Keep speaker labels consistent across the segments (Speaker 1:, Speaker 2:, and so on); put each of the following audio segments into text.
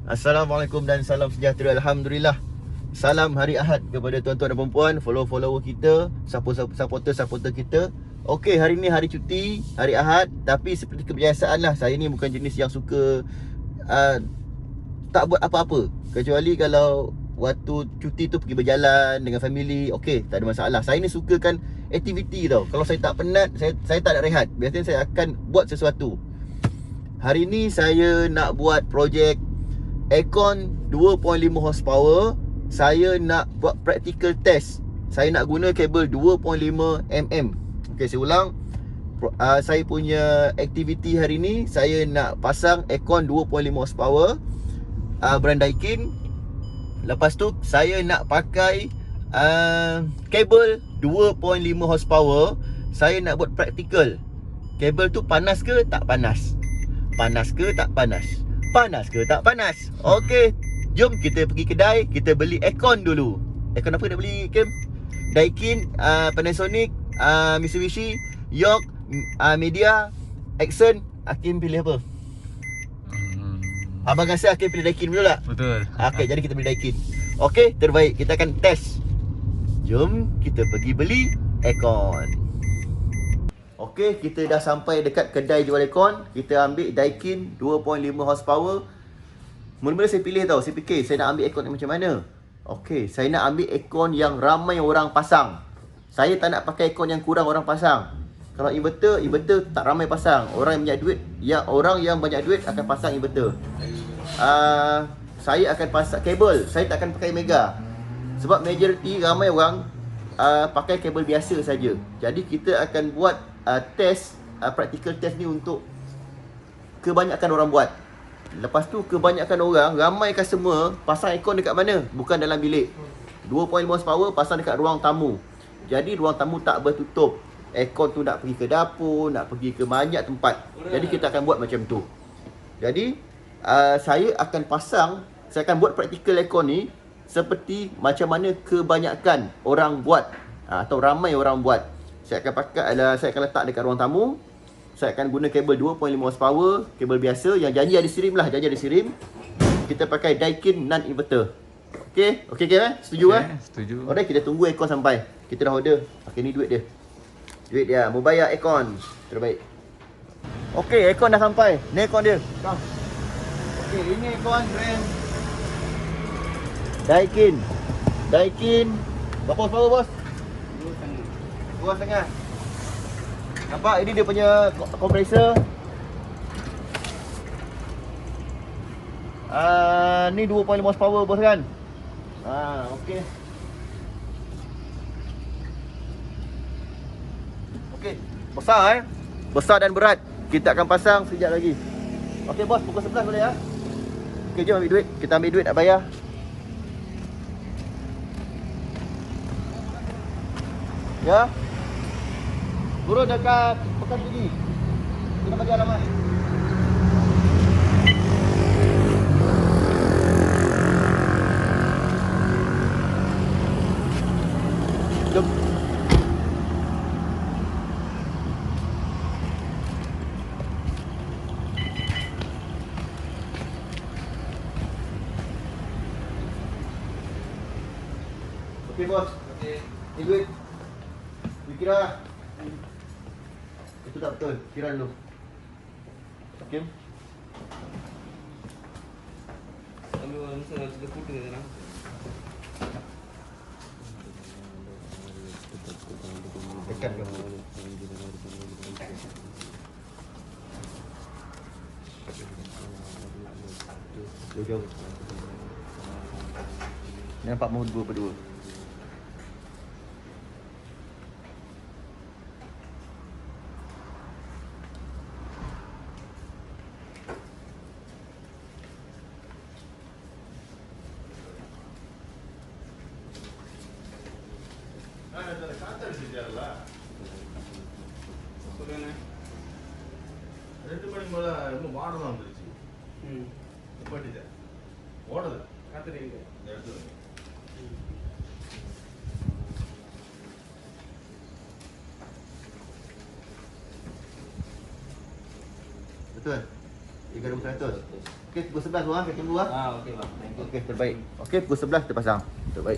Speaker 1: Assalamualaikum dan salam sejahtera. Alhamdulillah. Salam hari Ahad kepada tuan-tuan dan puan-puan, follower kita, supporter kita. Okey, hari ni hari cuti, hari Ahad. Tapi seperti kebiasaan lah, saya ni bukan jenis yang suka tak buat apa-apa. Kecuali kalau waktu cuti tu pergi berjalan dengan family, okey, tak ada masalah. Saya ni sukakan aktiviti tau. Kalau saya tak penat, saya tak nak rehat. Biasanya saya akan buat sesuatu. Hari ni saya nak buat projek aircon 2.5 horsepower. Saya nak buat practical test. Saya nak guna kabel 2.5 mm. Okey, saya ulang. Saya punya aktiviti hari ni, saya nak pasang aircon 2.5 horsepower, brand Daikin. Lepas tu saya nak pakai kabel 2.5 horsepower. Saya nak buat practical. Kabel tu panas ke tak panas? Panas ke tak panas? Panas ke tak panas? Okey, jom kita pergi kedai, kita beli aircon dulu. Aircon apa nak beli, Kim? Daikin, Panasonic, Mitsubishi, York, Media, Axon. Hakim pilih apa? Abang rasa Hakim pilih Daikin, betul tak?
Speaker 2: Betul.
Speaker 1: Okey, jadi kita beli Daikin. Okey, terbaik. Kita akan test. Jom kita pergi beli aircon. Okey, kita dah sampai dekat kedai jual aircon. Kita ambil Daikin 2.5 horsepower. Mula-mula saya pilih tau. Saya fikir saya nak ambil aircon yang macam mana. Okey, saya nak ambil aircon yang ramai orang pasang. Saya tak nak pakai aircon yang kurang orang pasang. Kalau inverter tak ramai pasang. Orang yang banyak duit akan pasang inverter. Saya akan pasang kabel. Saya tak akan pakai mega. Sebab majority ramai orang pakai kabel biasa saja. Jadi kita akan buat test, practical test ni untuk kebanyakan orang buat. Lepas tu kebanyakan orang, ramai customer pasang aircon dekat mana? Bukan dalam bilik. 2.5 horsepower pasang dekat ruang tamu. Jadi ruang tamu tak bertutup. Aircon tu nak pergi ke dapur, nak pergi ke banyak tempat. Jadi kita akan buat macam tu. Jadi saya akan buat practical aircon ni seperti macam mana kebanyakan orang buat, atau ramai orang buat. Saya akan letak dekat ruang tamu. Saya akan guna kabel 2.5 horsepower, kabel biasa yang janji ada stream lah, Kita pakai Daikin non inverter. Okey, setuju
Speaker 2: Setuju.
Speaker 1: Alright, kita tunggu aircon sampai. Kita dah order. Okey, ni duit dia. Duit dia, mau bayar aircon. Terbaik. Okey, aircon dah sampai. Ni aircon dia. Come. Okey, ini aircon brand Daikin. Berapa horsepower, bos? 2.5. Nampak, ini dia punya kompresor. Ni 2.5 horsepower, bos kan? Okey. Okey, besar besar dan berat. Kita akan pasang sekejap lagi. Okey bos, pukul 11 boleh ya? Okey, jom ambil duit. Kita ambil duit nak bayar. Ya. Turun dekat bekas gigi. Kita bagi alamat. Jom. Okey bos. Okey. Ini duit. Kira. Itu tak betul. Kira dulu. Okey.
Speaker 3: Ambil masa sudah putih sekarang.
Speaker 1: Dekat ke? Jauh-jauh. Nampak mahu dua berdua.
Speaker 4: ரெண்டு மணிக்கு மேலே இன்னும் மாடலாம் வந்துருச்சு. நிப்பாட்டிட்ட ஓடுது
Speaker 3: காத்துறீங்க
Speaker 4: இந்த இடத்துல.
Speaker 1: Betul? 3,100. Okey, pukul 11 tu kaki dulu ah.
Speaker 3: Okey bang. Thank you.
Speaker 1: Okey, terbaik. Okey, pukul 11 kita pasang. Terbaik.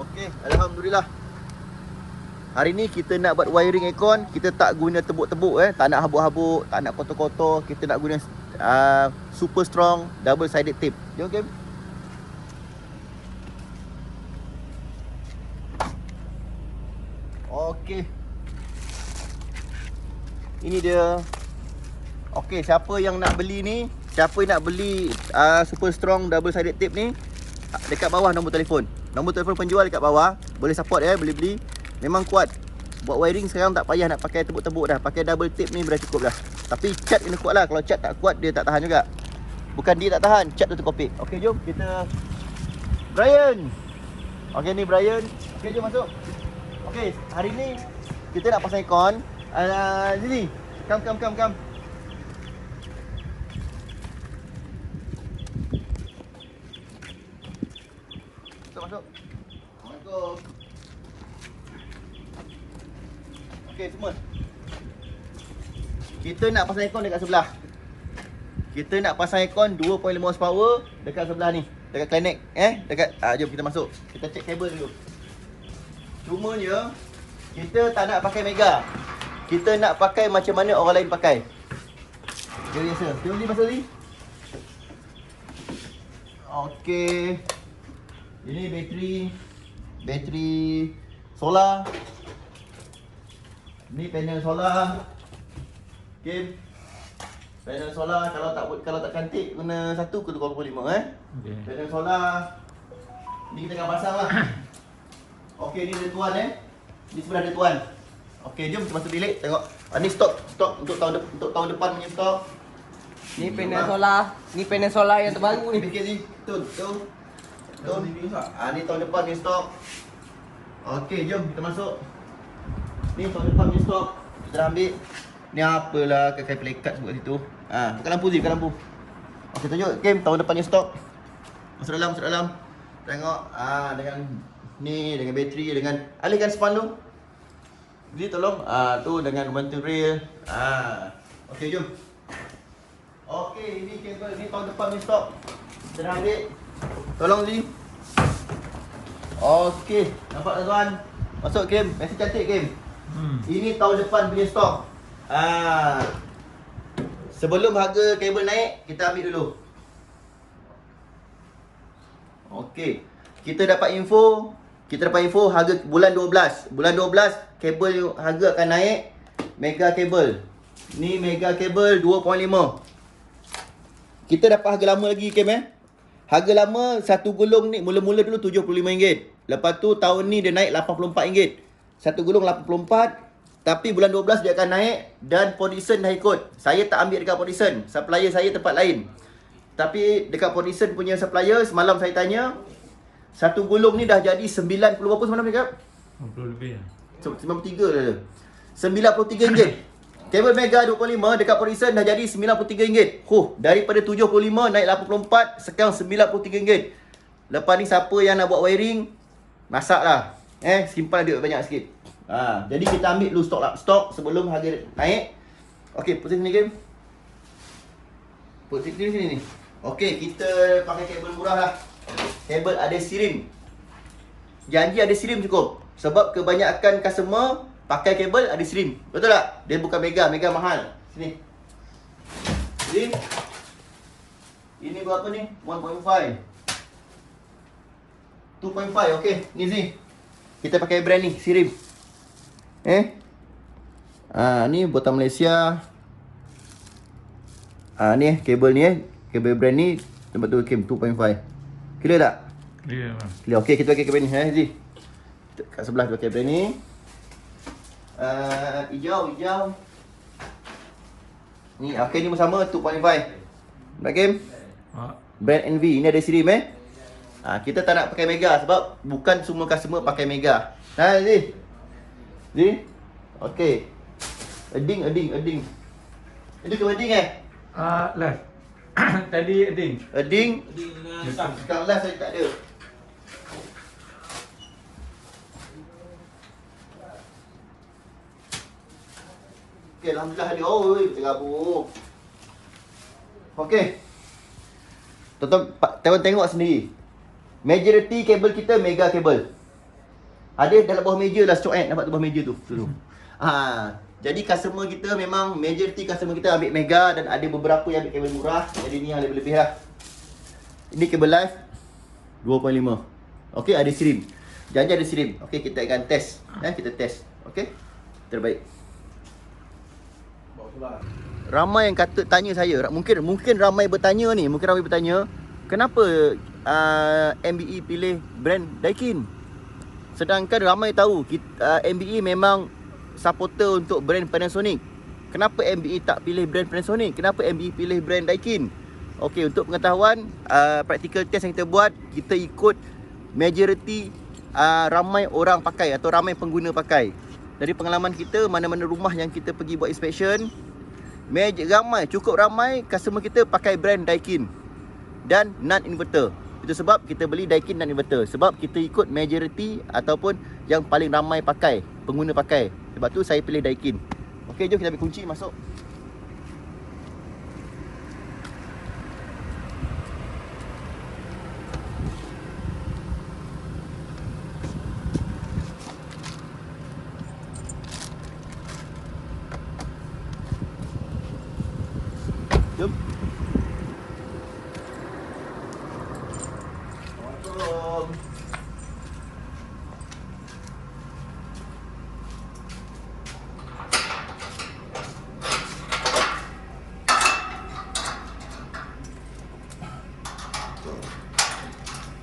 Speaker 1: Okey, alhamdulillah. Hari ni kita nak buat wiring aircon, kita tak guna tebuk-tebuk tak nak habuk-habuk, tak nak kotor-kotor, kita nak guna super strong double sided tape. Jom Kim. Okey. Ini dia. Okey, siapa yang nak beli ni, siapa yang nak beli super strong double sided tape ni, dekat bawah nombor telefon. Nombor telefon penjual dekat bawah. Boleh support beli-beli. Memang kuat. Buat wiring sekarang tak payah nak pakai tebuk-tebuk dah. Pakai double tape ni dah cukup dah. Tapi cat kena kuat lah. Kalau cat tak kuat dia tak tahan juga. Bukan dia tak tahan, cat tu terkopik. Okey, jom kita Brian. Okey, ni Brian. Okey, jom masuk. Okey, hari ni kita nak pasang aircon. Sini. Come. Masuk. Assalamualaikum. Okey semua. Kita nak pasang aircon dekat sebelah. Kita nak pasang aircon 2.5 horsepower dekat sebelah ni. Dekat Clinic dekat jom kita masuk. Kita check kabel dulu. Cumanya kita tak nak pakai mega. Kita nak pakai macam mana orang lain pakai. Dia biasa. Jom ni masuk ni. Okey. Ini bateri solar. Ni panel solar. Okay. Panel solar kalau tak cantik guna 1 ke 2.5 Okay. Panel solar. Ni kita akan pasang lah. Okey, ni dia tuan Ni sebelah dia tuan. Okey, jom kita masuk bilik tengok. Ni stok untuk tahun depan punya stok.
Speaker 2: Ni panel solar. Ni panel solar yang terbaru ni.
Speaker 1: Bikin ni. Tu. Ni tahun depan ni stok. Okey, jom kita masuk. Ni tahun depan ni stok. Kita dah ambil. Ni apalah kakai pelekat sebut situ. Bukan lampu. Okey, tunjuk Kim tahun depan ni stok. Masuk dalam. Tengok dengan ni, dengan bateri, dengan alihkan span tu. Jadi tolong tu dengan bantu rail. Okey, jom. Okey, ini kabel ni tahun depan ni stok. Kita dah ambil. Tolong Lee. Okey, nampak tuan-tuan? Masuk Kim, masih cantik Kim. Ini tahun depan punya stok. Sebelum harga kabel naik, kita ambil dulu. Okey. Kita dapat info harga bulan 12. Bulan 12 kabel harga akan naik. Mega kabel. Ni mega kabel 2.5. Kita dapat harga lama lagi Kim Harga lama satu gulung ni mula-mula dulu RM75. Lepas tu tahun ni dia naik RM84. Satu gulung 84. Tapi bulan 12 dia akan naik dan Podison dah ikut. Saya tak ambil dekat Podison. Supplier saya tempat lain. Tapi dekat Podison punya supplier semalam saya tanya, satu gulung ni dah jadi 90 berapa semalam dia cakap?
Speaker 5: 90 lebih lah.
Speaker 1: 93 dah. RM93. Kabel Mega 25 dekat Podison dah jadi RM93. Daripada 75 naik 84, sekarang RM93. Lepas ni siapa yang nak buat wiring, masaklah. Simpan duit banyak sikit. Jadi kita ambil dulu stok sebelum harga naik. Okey, put sini Kim. Put sini ni. Okey, kita pakai kabel murah lah. Kabel ada sirim. Janji ada sirim cukup. Sebab kebanyakan customer pakai kabel ada sirim. Betul tak? Dia bukan mega mahal. Sini. Jadi ini berapa ni? 1.5. 2.5. Okey, ni sini. Kita pakai brand ni, sirim. Ni buatan Malaysia. Ni kabel ni kabel brand ni tempat tu Kim 2.5. Clear tak?
Speaker 5: Clear lah.
Speaker 1: Clear. Okey, kita pakai kabel ni Zee. Kat sebelah tu pakai brand ni. Hijau. Ni, okay, ni bersama 2.5. Nak game? Brand NV. Ini ada SRAM kita tak nak pakai Mega sebab bukan semua customer pakai Mega. Ni. Okay. Ading. Ini ke wedding
Speaker 5: Last. Tadi Ading.
Speaker 1: Ading. Sekarang last saya tak ada. Okay, Alhamdulillah ada. Oh, tergabung. Okay. Tuan-tuan tengok sendiri. Majority kabel kita Mega kabel. Ada dalam bawah meja lah stok nampak tu bawah meja tu. Jadi customer kita memang majority customer kita ambil Mega dan ada beberapa yang ambil kabel murah. Jadi ni yang lebih-lebih lah. Ini kabel live 2.5. Okey, ada SRAM. Janji ada SRAM. Okey, kita akan test. Kita test. Okey. Terbaik. Ramai yang tanya saya, mungkin ramai bertanya ni, kenapa MBE pilih brand Daikin? Sedangkan ramai tahu MBE memang supporter untuk brand Panasonic. Kenapa MBE tak pilih brand Panasonic? Kenapa MBE pilih brand Daikin? Okey, untuk pengetahuan, practical test yang kita buat, kita ikut majority ramai orang pakai atau ramai pengguna pakai. Dari pengalaman kita, mana-mana rumah yang kita pergi buat inspection, cukup ramai customer kita pakai brand Daikin dan non-inverter. Itu sebab kita beli Daikin non-inverter, sebab kita ikut majority ataupun yang paling ramai pakai, pengguna pakai. Sebab tu saya pilih Daikin. Okey, jom kita ambil kunci masuk. Jom. Assalamualaikum.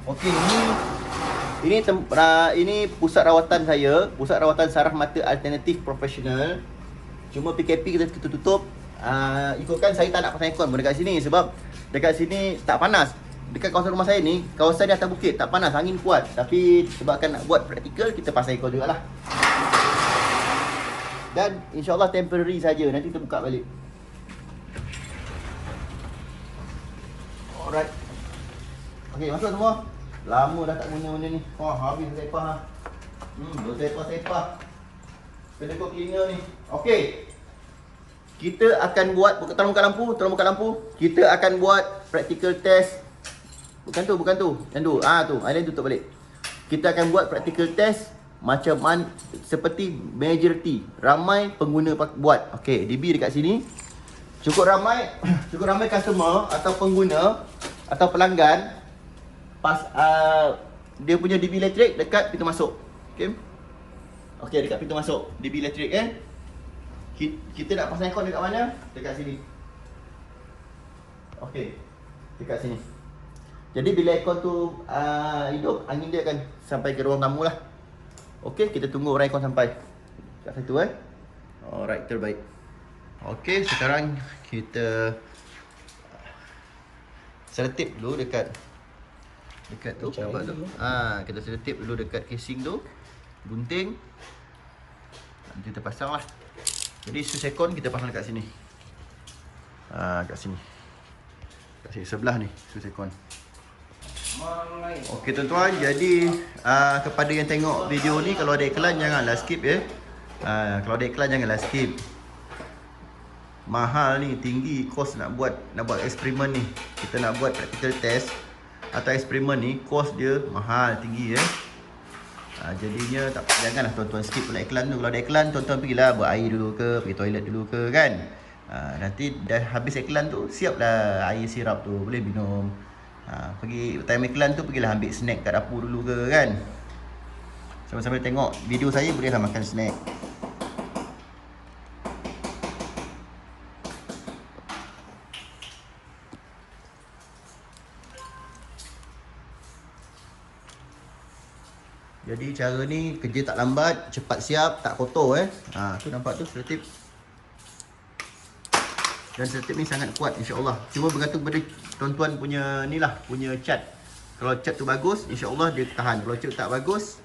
Speaker 1: Okey, ini pusat rawatan saya, pusat rawatan saraf mata alternatif profesional. Cuma PKP kita tutup. Ikutkan saya tak nak pasang aircon pun dekat sini sebab dekat sini tak panas. Dekat kawasan rumah saya ni, kawasan di atas bukit, tak panas, angin kuat. Tapi sebabkan nak buat praktikal, kita pasang aircon jugalah. Dan insyaAllah temporary saja, nanti kita buka balik. Alright. Okey, masuk semua. Lama dah tak guna benda ni. Habis sepah lah. Sepah. Kena kau cleaner ni. Okey. Kita akan buat, tolong buka lampu. Kita akan buat practical test. Bukan tu. Yang tu. Tu. Lain tutup balik. Kita akan buat practical test macam mana, seperti majority. Ramai pengguna buat. Okey, DB dekat sini. Cukup ramai customer atau pengguna atau pelanggan dia punya DB elektrik dekat pintu masuk. Okey, dekat pintu masuk DB elektrik Kita nak pasang aircon dekat mana? Dekat sini. Okey, dekat sini. Jadi bila aircon tu hidup, angin dia akan sampai ke ruang tamu lah. Okey, kita tunggu orang aircon sampai kat situ Alright, terbaik. Okey, sekarang kita seletip dulu dekat tu, nampak tu. Kita seletip dulu dekat casing tu, gunting. Nanti kita pasang lah. Jadi switch aircon kita pasang dekat sini. Kat sini. Kat sini sebelah ni switch aircon. Okey tuan-tuan, jadi kepada yang tengok video ni, kalau ada iklan janganlah skip kalau ada iklan janganlah skip. Mahal ni, tinggi kos nak buat eksperimen ni. Kita nak buat practical test atau eksperimen ni, kos dia mahal, tinggi jadinya janganlah tuan-tuan skip pula iklan tu. Kalau ada iklan, tuan-tuan pergilah buat air dulu ke, pergi toilet dulu ke kan. Nanti dah habis iklan tu, siaplah air sirap tu, boleh minum. Pergi time iklan tu, pergilah ambil snack kat dapur dulu ke kan. Sambil-sambil tengok video saya, bolehlah makan snack. Jadi cara ni kerja tak lambat, cepat siap, tak kotor tu nampak tu selotip. Dan selotip ni sangat kuat insya-Allah. Cuma bergantung pada tuan-tuan punya ni lah, punya cat. Kalau cat tu bagus, insya-Allah dia tahan. Kalau cat tak bagus,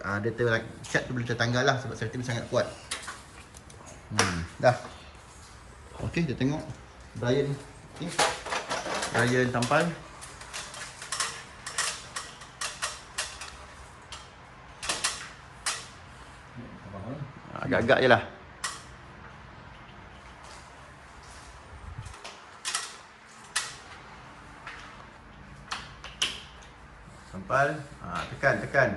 Speaker 1: cat tu boleh tertanggal lah sebab selotip ni sangat kuat. Dah. Okey, kita tengok Brian ni. Brian tampal. Agak-agak je lah. Sampal. Tekan.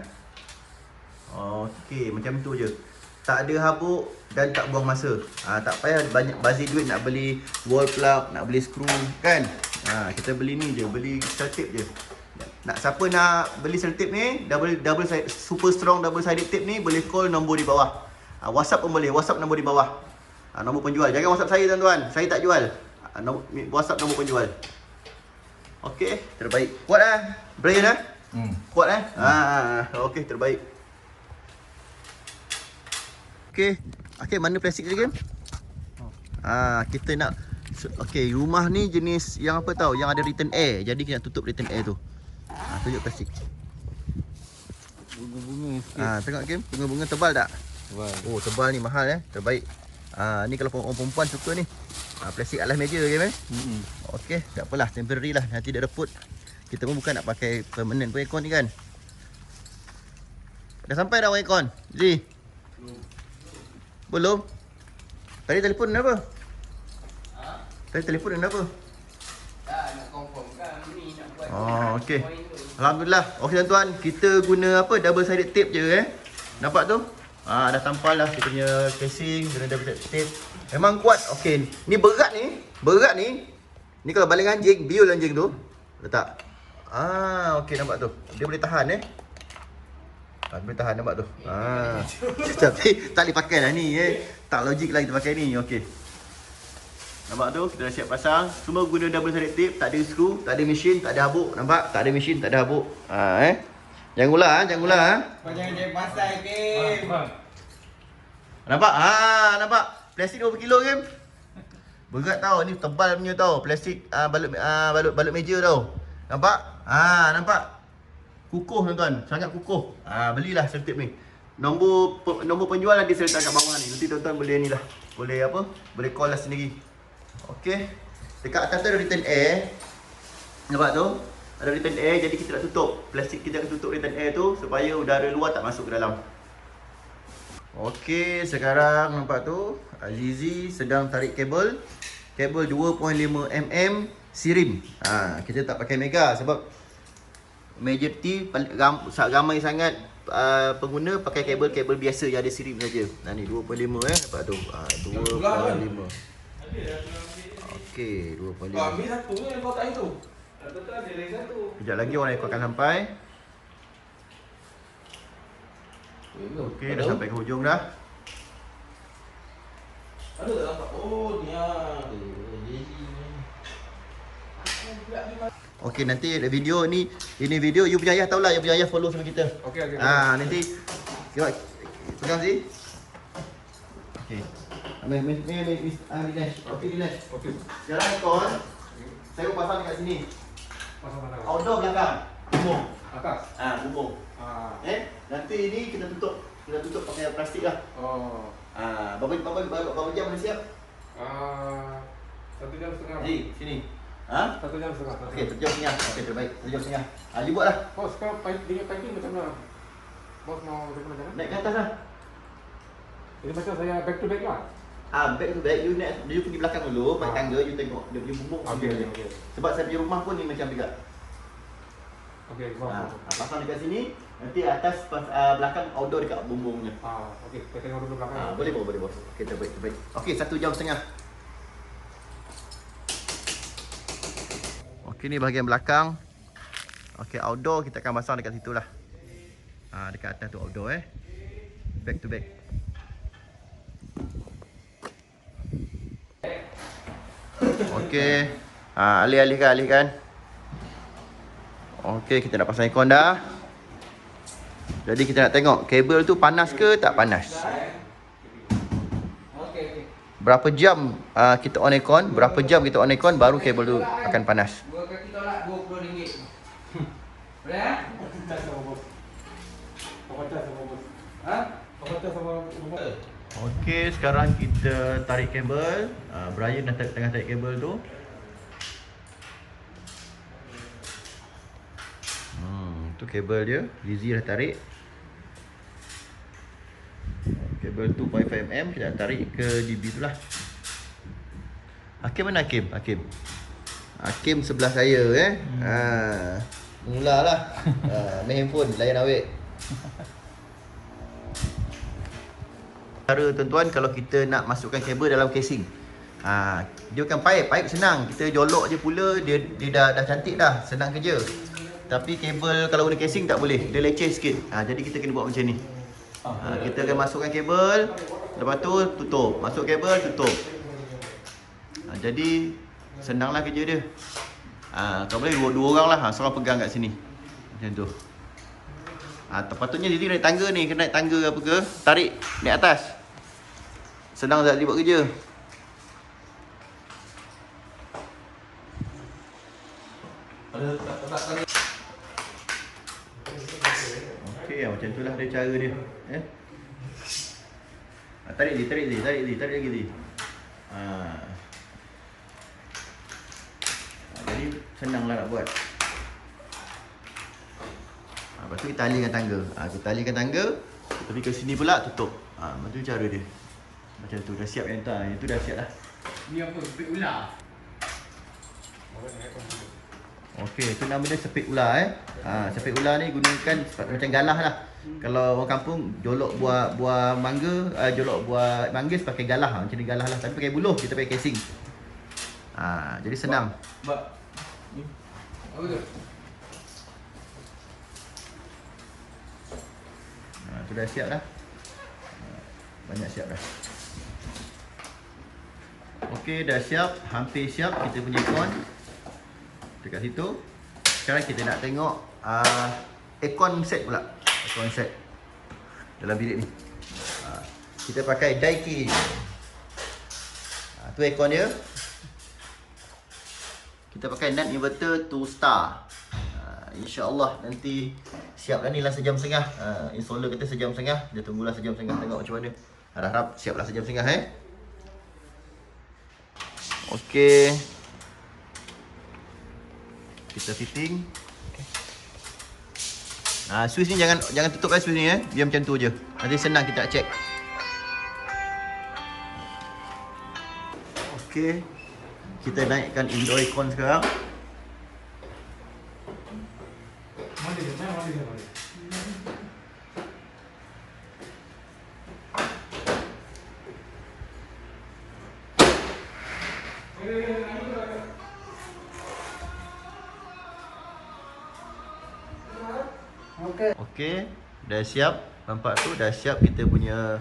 Speaker 1: Okey, macam tu je. Tak ada habuk dan tak buang masa. Tak payah banyak bazir duit nak beli wall plug, nak beli skru kan. Kita beli ni je, beli selotip je. Siapa nak beli selotip ni, super strong double sided tape ni, boleh call nombor di bawah. WhatsApp pun boleh, WhatsApp nombor di bawah. Nombor penjual. Jangan WhatsApp saya tuan-tuan, saya tak jual. WhatsApp nombor penjual. Okey, terbaik. Kuat Brian Kuat okey, terbaik. Okey, mana plastik dia game? Kita nak okey, rumah ni jenis yang apa tahu, yang ada return air. Jadi kita nak tutup return air tu. Tunjuk plastik.
Speaker 3: Bunga-bunga sikit.
Speaker 1: Tengok game, bunga-bunga tebal tak?
Speaker 3: Tebal.
Speaker 1: Oh, tebal ni mahal terbaik. Ni kalau orang perempuan suka ni. Plastik alas meja game Okey, tak apalah, temporary lah, nanti dia reput. Kita pun bukan nak pakai permanent pun aircon ni kan. Dah sampai dah aircon? Ji? Belum? Tadi telefon kenapa? Tadi telefon kenapa?
Speaker 2: Nak confirm kan ni nak buat.
Speaker 1: Okey. Alhamdulillah. Okey tuan-tuan, kita guna double sided tape je Nampak tu? Dah tampal dah kita punya casing guna double sided tape. Memang kuat. Okey, ni berat ni. Ni kalau baling anjing, biul anjing tu. Letak. Okey, nampak tu. Dia boleh tahan boleh tahan, nampak tu. Tapi tak boleh pakai lah ni Tak logik lah kita pakai ni. Okey. Nampak tu, kita dah siap pasang. Semua guna double sided tape, tak ada skru, tak ada mesin, tak ada habuk. Nampak? Tak ada mesin, tak ada habuk. Jangan ular
Speaker 2: Kau jangan dia pasal game.
Speaker 1: Nampak? Nampak? Plastik 20 kilo game. Berat tau, ni tebal punya tau. Plastik balut meja tau. Nampak? Nampak? Kukuh tuan-tuan, sangat kukuh. Belilah selotip ni. Nombor penjual ada saya letak kat bawah ni. Nanti tuan-tuan boleh ni lah. Boleh apa? Boleh call lah sendiri. Okey. Dekat atas tu ada return air. Nampak tu? Ada return air, jadi kita nak tutup. Plastik kita akan tutup return air tu supaya udara luar tak masuk ke dalam. Okey, sekarang nampak tu Azizi sedang tarik kabel. Kabel 2.5mm sirim. Kita tak pakai mega sebab majority ramai sangat pengguna pakai kabel biasa yang ada sirim saja. Ni 2.5 nampak tu. 2.5. Okey, 2.5.
Speaker 4: Ambil satu ni yang kau tak itu.
Speaker 3: Betul ada lagi satu.
Speaker 1: Kejap lagi orang akan sampai. Okey, dah sampai ke hujung dah.
Speaker 4: Ada tak nampak? Oh, ni
Speaker 1: Okey, nanti ada video ni. Ini video you punya ayah tahulah, you punya ayah follow sama kita.
Speaker 5: Okey.
Speaker 1: Nanti tengok pegang sini. Okey. Dinesh. Okey Dinesh.
Speaker 5: Okey.
Speaker 1: Jalan aircon. Saya mau pasang dekat sini.
Speaker 5: Pasang mana?
Speaker 1: Outdoor belakang. Bumbung.
Speaker 5: Atas.
Speaker 1: Bumbung. Nanti ini kita tutup pakai plastik lah.
Speaker 5: Oh.
Speaker 1: Berapa jam boleh siap?
Speaker 5: 1 jam setengah.
Speaker 1: Ji, sini.
Speaker 5: 1 jam setengah.
Speaker 1: Okey, 1 jam setengah. Okey, terbaik. 1 jam setengah. You buatlah.
Speaker 5: Bos, sekarang dengan packing macam mana? Bos mau bagaimana jalan?
Speaker 1: Naik ke atas lah.
Speaker 5: Jadi macam saya back to back lah.
Speaker 1: Back to back, you pergi belakang dulu, pakai tangga, you tengok dia punya bumbung.
Speaker 5: Okey.
Speaker 1: Sebab saya punya rumah pun ni macam juga.
Speaker 5: Okey, bos.
Speaker 1: Pasang dekat sini, nanti atas belakang outdoor dekat bumbungnya.
Speaker 5: Okey, kita tengok dulu belakang.
Speaker 1: Boleh bos. Okey, terbaik. Okey, 1 jam setengah. Okey, ni bahagian belakang. Okey, outdoor kita akan pasang dekat situ lah. Dekat atas tu outdoor back to back. Okey. Alihkan. Okey, kita nak pasang aircon dah. Jadi kita nak tengok kabel tu panas ke tak panas.
Speaker 2: Okey.
Speaker 1: Berapa jam kita on aircon, berapa jam kita on aircon baru kabel tu akan panas.
Speaker 2: Dua kaki tolak RM20. Boleh ah? Ha?
Speaker 1: Okey, sekarang kita tarik kabel. Brian dah tengah tarik kabel tu. Tu kabel dia. Lizzie dah tarik. Kabel 2.5mm kita nak tarik ke DB tu lah. Hakim mana Hakim? Hakim sebelah saya mulalah. Main handphone layan awet. Cara tuan-tuan kalau kita nak masukkan kabel dalam casing. Dia bukan pipe senang. Kita jolok je pula dia dah cantik dah, senang kerja. Tapi kabel kalau guna casing tak boleh. Dia leceh sikit. Jadi kita kena buat macam ni. Kita akan masukkan kabel, lepas tu tutup. Masuk kabel, tutup. Jadi senanglah kerja dia. Kalau boleh dua orang lah, seorang pegang kat sini. Macam tu. Patutnya dia naik tangga ni, kena naik tangga apa ke, tarik naik atas. Senang tak dia buat kerja. Okey, macam itulah dia cara dia. Tarik lagi. Jadi senanglah nak buat. Lepas tu kita talikan tangga. Kita talikan tangga, tapi ke sini pula tutup. Macam tu cara dia. Macam tu dah siap yang tu. Yang tu dah siap dah.
Speaker 2: Ni apa? Sepik ular.
Speaker 1: Okey, itu nama dia sepik ular sepik ular ni gunakan macam galah lah. Kalau orang kampung jolok buah mangga, jolok buah manggis pakai galah macam ni galah lah. Tapi pakai buluh, kita pakai casing. Jadi senang.
Speaker 2: Mbak. Apa tu?
Speaker 1: Tu dah siap dah. Banyak siap dah. Okey, dah siap, hampir siap kita punya aircon. Dekat situ. Sekarang kita nak tengok aircon set pula. Aircon set dalam bilik ni. Kita pakai Daikin. Tu aircon dia. Kita pakai net inverter 2 star. InsyaAllah nanti siap dah ni lah sejam setengah. Installer kata sejam setengah. Dia tunggulah sejam setengah tengok macam mana. Harap siap lah sejam setengah Okey. Kita fitting. Switch ni jangan tutup switch ni Biar macam tu je. Nanti senang kita nak check. Okey. Kita naikkan indoor aircon sekarang. Okey, dah siap. Nampak tu dah siap kita punya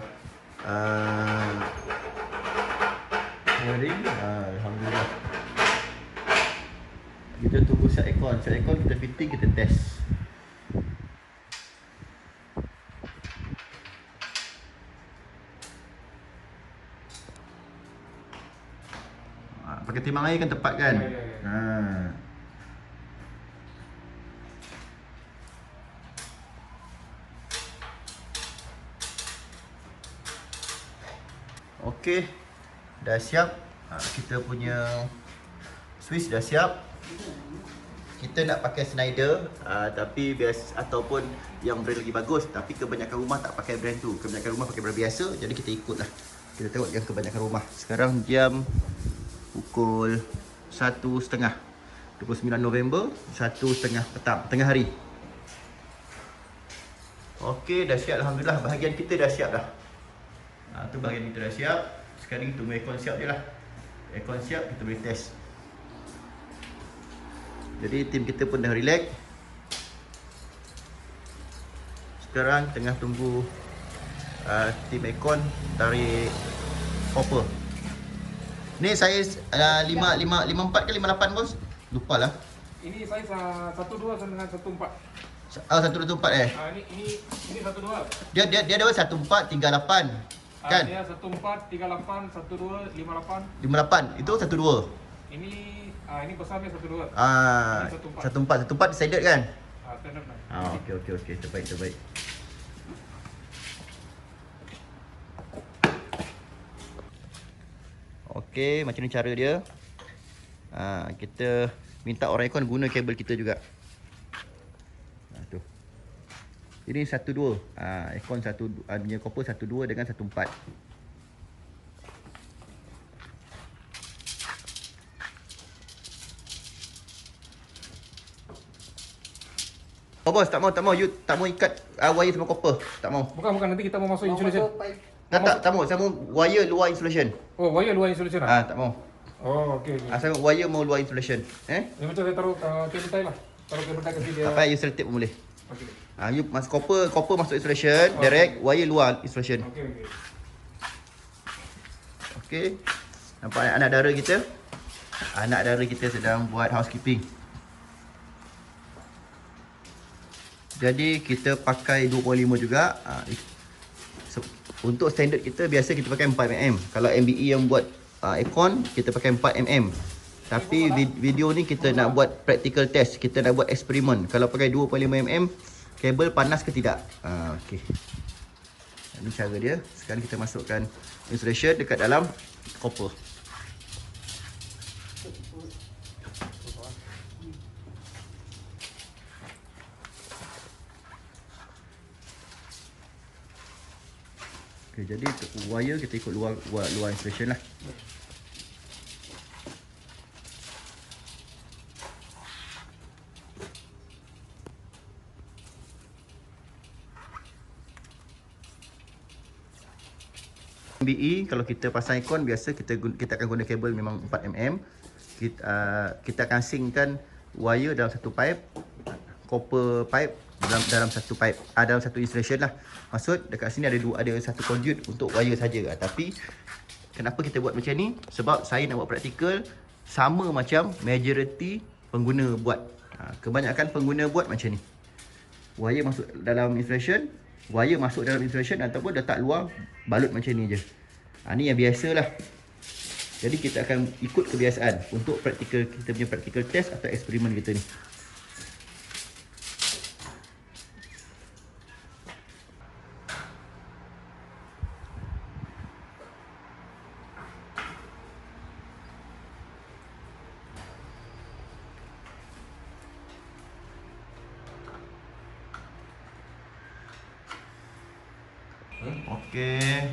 Speaker 1: wiring. Alhamdulillah. Kita tunggu set aircon. Set aircon kita fitting, kita test. Pakai timang air kan tepat kan? Okey, dah siap. Kita punya switch dah siap. Kita nak pakai Schneider, tapi ataupun yang brand lagi bagus. Tapi kebanyakan rumah tak pakai brand tu. Kebanyakan rumah pakai brand biasa. Jadi kita ikutlah. Kita tengok yang kebanyakan rumah. Sekarang jam pukul 1.30 29 November 1.30 petang, tengah hari. Okey, dah siap Alhamdulillah. Bahagian kita dah siap dah. Tu bahagian kita dah siap. Sekarang kita tunggu aircon siap je lah. Aircon siap, kita boleh test. Jadi tim kita pun dah relax. Sekarang tengah tunggu tim aircon tarik hopper. Ni saiz 54 ke 58 bos? Lupa lah.
Speaker 5: Ini saiz 12 dengan 14.
Speaker 1: Oh 124
Speaker 3: Ini 12.
Speaker 1: Dia ada 1438 kan?
Speaker 3: Dia 14, 38, 12, 58.
Speaker 1: 58 itu 12.
Speaker 3: Ini besarnya 12.
Speaker 1: Ah,
Speaker 3: Ini
Speaker 1: 14 decided kan?
Speaker 3: Standard lah.
Speaker 1: Okey terbaik. Okey, macam ni cara dia. Kita minta orang aircon guna kabel kita juga. Tu. Ini 12. Aircon 1 punya copper 12 dengan 14. Oh bos, tak mau you tak mau ikat wire sama copper. Tak mau.
Speaker 3: Bukan, nanti kita mau masuk insulation.
Speaker 1: Tak mau sama wire luar insulation.
Speaker 3: Oh, wire luar insulation lah?
Speaker 1: Tak mau.
Speaker 3: Oh, okey.
Speaker 1: Sama wire mau luar insulation.
Speaker 3: Ni macam saya taruh kabel tie lah. Taruh kabel tie kasi dia.
Speaker 1: Tak payah you selotip pun boleh.
Speaker 3: Okey.
Speaker 1: You mas copper masuk insulation direct, wire luar insulation.
Speaker 3: Okey.
Speaker 1: Okey. Nampak anak dara kita? Anak dara kita sedang buat housekeeping. Jadi kita pakai 2.5 juga. Untuk standard kita biasa kita pakai 4mm. Kalau MBE yang buat aircon kita pakai 4mm. Tapi video ni kita nak buat practical test, kita nak buat eksperimen. Kalau pakai 2.5mm kabel panas ke tidak? Okey. Ini cara dia. Sekarang kita masukkan insulation dekat dalam copper. Okay, jadi wire kita ikut luar insulation lah. MBE kalau kita pasang aircon biasa kita akan guna kabel memang 4mm. Kita akan synckan wire dalam satu pipe, copper pipe dalam satu pipe, dalam satu insulation lah. Maksud dekat sini ada satu conduit untuk wire saja. Tapi kenapa kita buat macam ni? Sebab saya nak buat praktikal sama macam majority pengguna buat. Kebanyakan pengguna buat macam ni. Wire masuk dalam insulation, ataupun letak luar, balut macam ni je. Ni yang biasalah. Jadi kita akan ikut kebiasaan untuk praktikal, kita punya practical test atau eksperimen kita ni. Okey.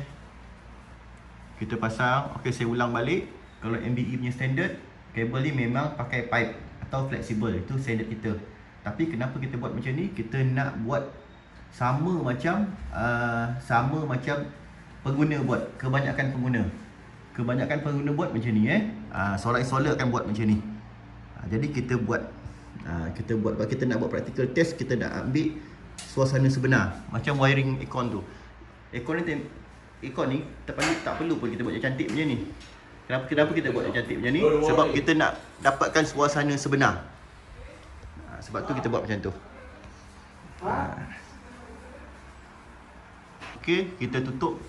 Speaker 1: Kita pasang. Okey, saya ulang balik. Kalau MBE punya standard, kabel ni memang pakai pipe atau flexible. Itu standard kita. Tapi kenapa kita buat macam ni? Kita nak buat sama macam pengguna buat. Kebanyakan pengguna buat macam ni solar installer akan buat macam ni. Jadi kita buat kita nak buat practical test, kita nak ambil suasana sebenar. Macam wiring aircon tu. Aircon ni tak perlu pun kita buat yang cantik macam ni. Kenapa kita buat yang cantik macam ni? Sebab kita nak dapatkan suasana sebenar. Sebab tu kita buat macam tu. Okey, kita tutup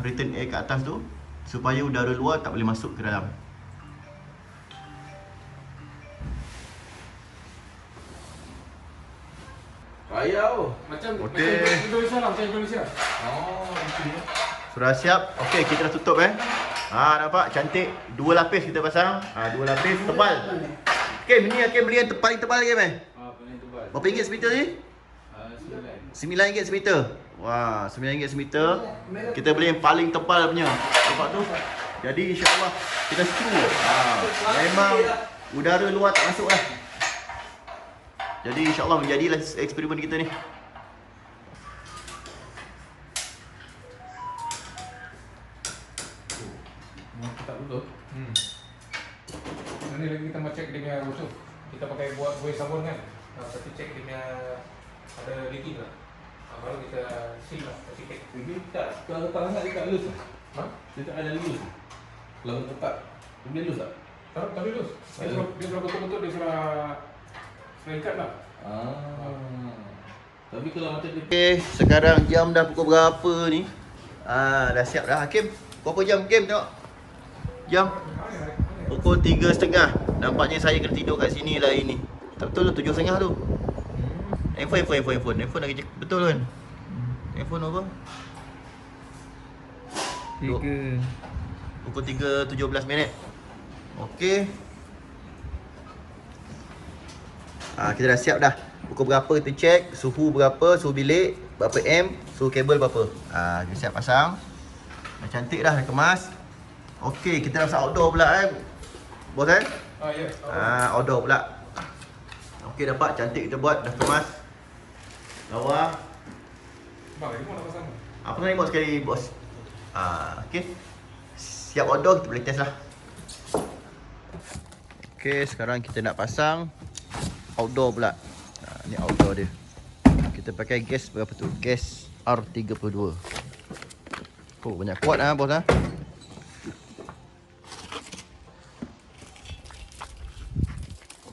Speaker 1: return air kat atas tu supaya udara luar tak boleh masuk ke dalam.
Speaker 3: Macam
Speaker 1: Okey.
Speaker 3: Indonesia lah, macam Indonesia.
Speaker 1: Sudah siap. Okey, kita dah tutup nampak cantik. 2 lapis kita pasang. 2 lapis tebal. Okey, ni akan beli yang paling tebal ke paling tebal. Berapa ringgit semeter ni? RM9 semeter. Wah, RM9 semeter. Kita beli yang paling tebal punya. Nampak tu? Jadi insya-Allah kita screw. Memang udara luar tak masuk lah. Jadi insya-Allah menjadilah eksperimen kita ni.
Speaker 3: Kita tutup. Nanti lagi kita mau cek dia punya rusuh. Kita pakai buat buih sabun kan. Tapi cek dia punya ada leaking lah. Baru kita seal lah, kasih cek.
Speaker 4: Mungkin tak, kalau letak sangat dia tak lus lah. Dia tak ada lus. Kalau letak, dia boleh lus tak?
Speaker 3: Tapi lus. Dia sudah betul-betul dia sudah ikat lah.
Speaker 4: Tapi kalau macam dia
Speaker 1: Okay, sekarang jam dah pukul berapa ni? Dah siap dah Hakim. Berapa jam Hakim tengok? Jam pukul 3.30. Nampaknya saya kena tidur kat sini lah ini. Tak betul tu 7.30 tu. Handphone lagi betul kan? Handphone apa?
Speaker 2: 3.
Speaker 1: Pukul 3.17 minit. Okey. Kita dah siap dah. Pukul berapa kita check, suhu berapa, suhu bilik berapa M, suhu kabel berapa. Kita siap pasang. Dah cantik dah kemas. Okey, kita dah pasang outdoor pula bos
Speaker 3: Ya.
Speaker 1: outdoor pula. Okey, dapat cantik kita buat, dah kemas. Lawa.
Speaker 3: Bang, remote nak pasang.
Speaker 1: Apa nak remote sekali bos? Okey. Siap outdoor, kita boleh test lah. Okey, sekarang kita nak pasang outdoor pula. Ni outdoor dia. Kita pakai gas berapa tu? Gas R32. Oh, banyak kuat bos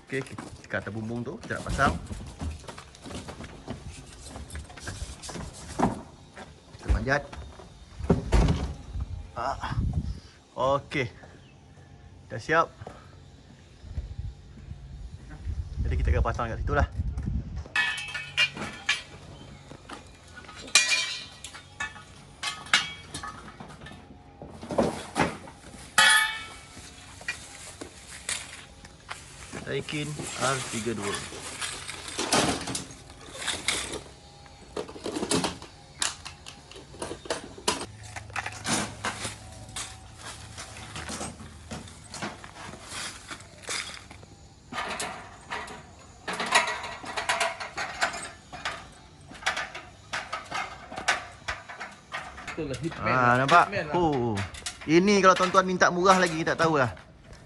Speaker 1: Okey, kita atas bumbung tu kita nak pasang. Kita manjat. Okey. Dah siap. Jadi kita akan pasang kat situ lah. Daikin R32. Nampak? Ini kalau tuan-tuan minta murah lagi tak tahulah.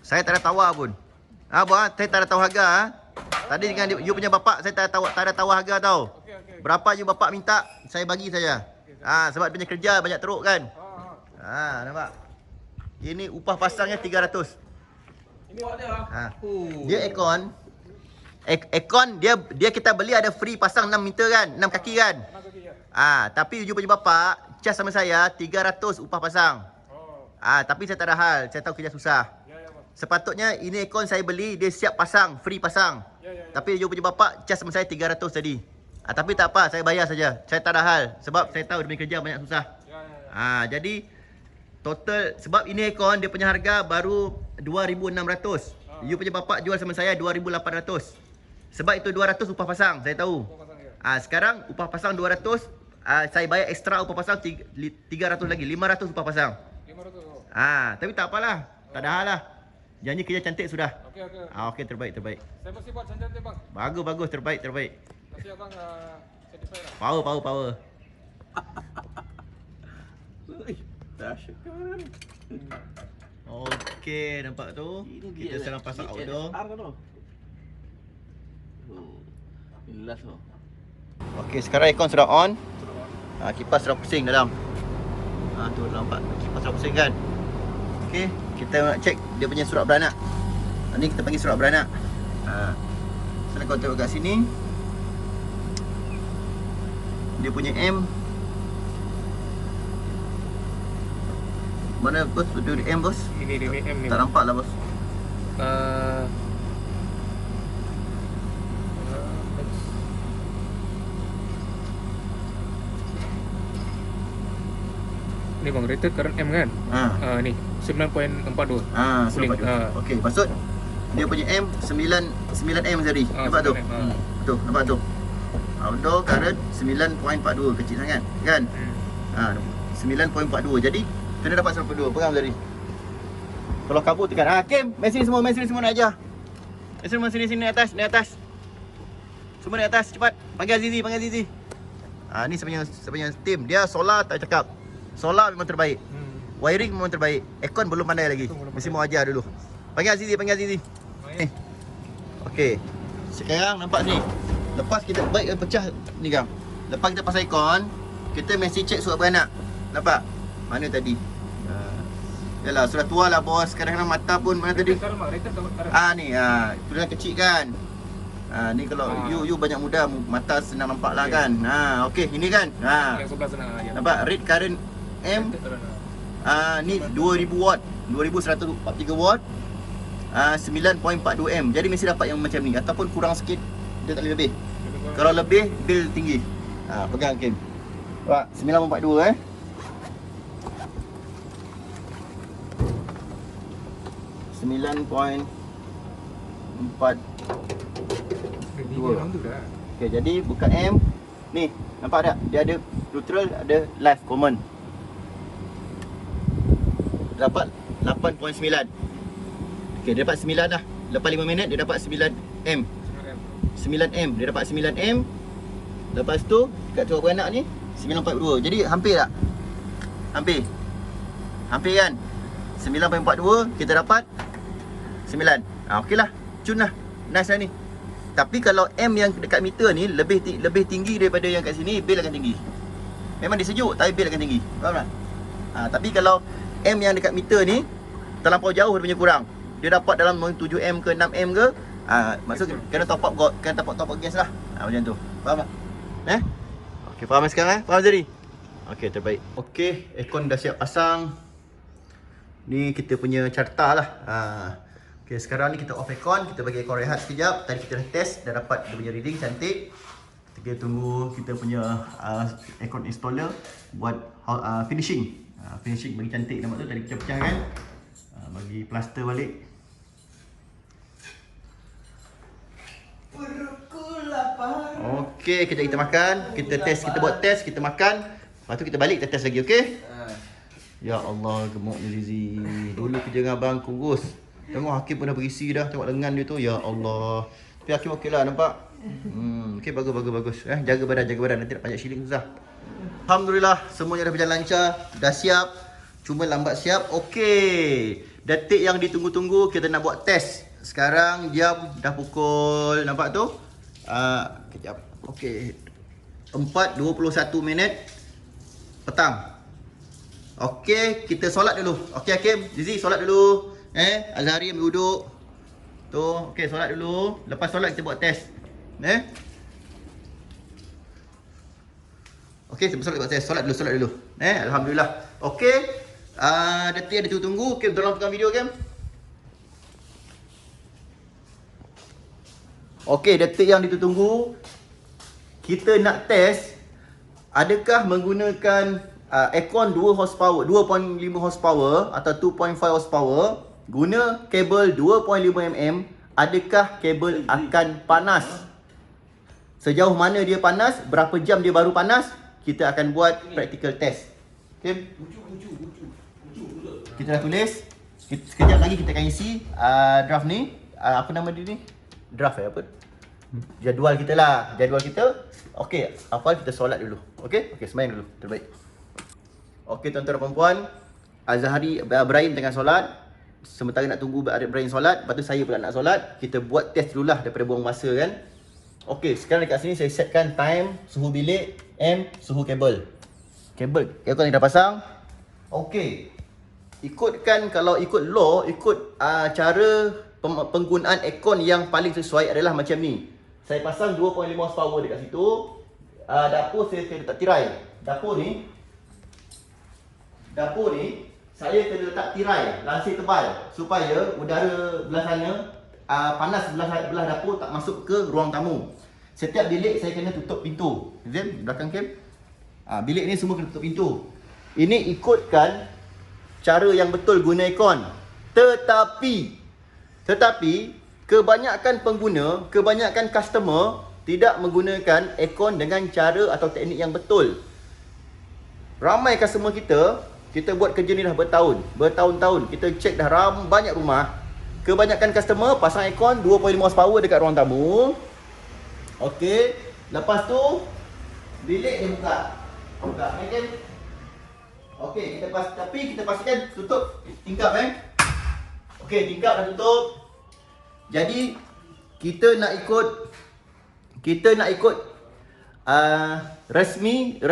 Speaker 1: Saya tak ada tawar pun. Buat saya tak ada tahu harga. Tadi dengan you punya bapak saya tak ada tahu harga tau. Berapa you bapak minta saya bagi saja. Sebab dia punya kerja banyak teruk kan. Nampak? Ini upah pasangnya 300.
Speaker 3: Ini awak dia lah.
Speaker 1: Dia aircon. Aircon dia kita beli ada free pasang 6 meter kan, 6 kaki kan. Tapi you punya bapak cas sama saya 300 upah pasang. Tapi saya tak ada hal, saya tahu kerja susah. Sepatutnya ini aircon saya beli, dia siap pasang, free pasang. Tapi you punya bapak cas sama saya 300 tadi. Tapi tak apa, saya bayar saja. Saya tak ada hal sebab saya tahu dia punya kerja banyak susah. Jadi total sebab ini aircon dia punya harga baru 2,600. You punya bapak jual sama saya 2,800. Sebab itu 200 upah pasang, saya tahu. Sekarang upah pasang 200, saya bayar ekstra upah pasang 300 lagi, 500 upah pasang.
Speaker 3: 500.
Speaker 1: Tapi tak apalah, tak ada hal lah. Janji kerja cantik sudah.
Speaker 3: Okey.
Speaker 1: Okey, terbaik.
Speaker 3: Saya mesti buat cantik bang.
Speaker 1: Bagus, terbaik.
Speaker 3: Nanti abang certified lah.
Speaker 1: Power. Okey, nampak tu. Kita sekarang pasang outdoor. Okey, sekarang aircon sudah on. Kipas sudah pusing dalam. Tu nampak kipas sudah pusing kan. Okey, kita nak cek dia punya surat beranak. Ni kita panggil surat beranak. Kalau kau tengok kat sini, dia punya M. Mana bos? Dia M bos?
Speaker 3: Ini M ni.
Speaker 1: Tak nampak lah bos.
Speaker 3: Ni bang, rated current M kan? Ni 9.42. Cooling.
Speaker 1: Okey, maksud dia punya M 9M tadi. Nampak tu? Betul, nampak tu. Outdoor current 9.42, kecil sangat kan? 9.42. Jadi kena dapat 92. Pegang tadi. Kalau kabur tekan. Kim, main sini semua nak ajar. Main sini atas, ni atas. Semua ni atas, cepat. Panggil Azizi. Ni saya punya team. Dia solar tak cakap. Solar memang terbaik. Wiring memang terbaik. Aircon belum pandai lagi. Mesti mau ajar dulu. Panggil Azizi. Okey. Sekarang nampak ni. Lepas kita baik pecah ni kan. Lepas kita pasang aircon, kita mesti check surat beranak. Nampak? Mana tadi? Yalah, sudah tua lah bos. Kadang-kadang mata pun mana tadi?
Speaker 3: Rated current.
Speaker 1: Ni tulisan kecil kan. Ni kalau you banyak muda, mata senang nampak lah kan. Okey, ini kan.
Speaker 3: Yang sebelah sana ya.
Speaker 1: Nampak rate current M ni 2000 watt, 2143 watt. 9.42 M. Jadi mesti dapat yang macam ni ataupun kurang sikit dia tak boleh lebih. Kalau lebih bil tinggi. Pegang Kim. Nampak 9.42 9.4 Okey, jadi buka M. Ni, nampak tak? Dia ada neutral, ada live common. Dapat 8.9. Okey, dia dapat 9 dah. Lepas 5 minit dia dapat 9M. 9M, dia dapat 9M. Lepas tu kat curug beranak ni 9.42. Jadi hampir tak? Hampir. Hampir kan? 9.42 kita dapat 9. Okeylah. Cun lah. Nice lah ni. Tapi kalau M yang dekat meter ni lebih tinggi daripada yang kat sini, bil akan tinggi. Memang dia sejuk tapi bil akan tinggi. Faham tak? Tapi kalau M yang dekat meter ni terlampau jauh dia punya kurang. Dia dapat dalam 7M ke 6M ke, maksud kena top up gas lah. Macam tu. Faham tak? Okey, faham sekarang Faham jadi? Okey, terbaik. Okey, aircon dah siap pasang. Ni kita punya carta lah. Okay, sekarang ni kita off aircon, kita bagi aircon rehat sekejap. Tadi kita dah test, dah dapat dia punya reading cantik. Kita tunggu kita punya aircon installer buat finishing. Finishing bagi cantik nampak tu, tadi kita pecahkan. Bagi plaster balik. Perutku lapar. Okey, kejap kita makan. Kita test, kita buat test, kita makan. Lepas tu kita balik, kita test lagi, okey? Ya Allah, gemuk ni Zizi. Dulu kerja dengan abang kurus. Tengok Hakim pun dah berisi dah. Tengok lengan dia tu. Ya Allah. Tapi Hakim okey lah, nampak? Okey, bagus. Jaga badan. Nanti nak panjat shilling susah. Alhamdulillah, semuanya dah berjalan lancar. Dah siap. Cuma lambat siap. Okey. Detik yang ditunggu-tunggu, kita nak buat test. Sekarang jam dah pukul, nampak tu? Kejap. Okey. 4:21 minit petang. Okey, kita solat dulu. Okey Hakim, Zizi solat dulu. Azhari ambil duduk. Tu, okey solat dulu. Lepas solat kita buat test. Okey, sebelum solat buat test. Solat dulu. Alhamdulillah. Okey. Detik yang ditunggu. Okey, tolong pegang video Kim. Okey, detik yang ditunggu. Kita nak test adakah menggunakan aircon 2 horsepower, 2.5 horsepower atau 2.5 horsepower, guna kabel 2.5mm, adakah kabel akan panas? Sejauh mana dia panas, berapa jam dia baru panas, kita akan buat practical test. Okay? Kita dah tulis. Sekejap lagi kita akan isi draft ni. Apa nama dia ni? Draft apa? Jadual kita lah. Jadual kita. Okey, apa kita solat dulu. Okey? Okey, sembahyang dulu. Terbaik. Okey, tuan-tuan dan puan-puan, Azhari Ibrahim tengah solat. Sementara nak tunggu Ibrahim solat, lepas tu saya pula nak solat. Kita buat test dululah daripada buang masa kan. Okey, sekarang dekat sini saya setkan time, suhu bilik, M, suhu kabel. Kabel aircon ni dah pasang. Okey. Ikutkan, kalau ikut law, ikut cara penggunaan aircon yang paling sesuai adalah macam ni. Saya pasang 2.5 horsepower dekat situ. Dapur saya letak tirai. Dapur ni saya kena letak tirai lansir tebal supaya udara belah sana panas belah dapur tak masuk ke ruang tamu. Setiap bilik saya kena tutup pintu. Zim, belakang Kim. Bilik ni semua kena tutup pintu. Ini ikutkan cara yang betul guna aircon. Tetapi kebanyakan customer tidak menggunakan aircon dengan cara atau teknik yang betul. Ramai customer kita buat kerja ni dah bertahun-tahun. Kita cek dah banyak rumah. Kebanyakan customer pasang aircon 2.5 horsepower dekat ruang tamu. Okey, lepas tu bilik dia buka. Kan? Okey, kita pastikan tutup tingkap Okey, tingkap dah tutup. Jadi kita nak ikut resmi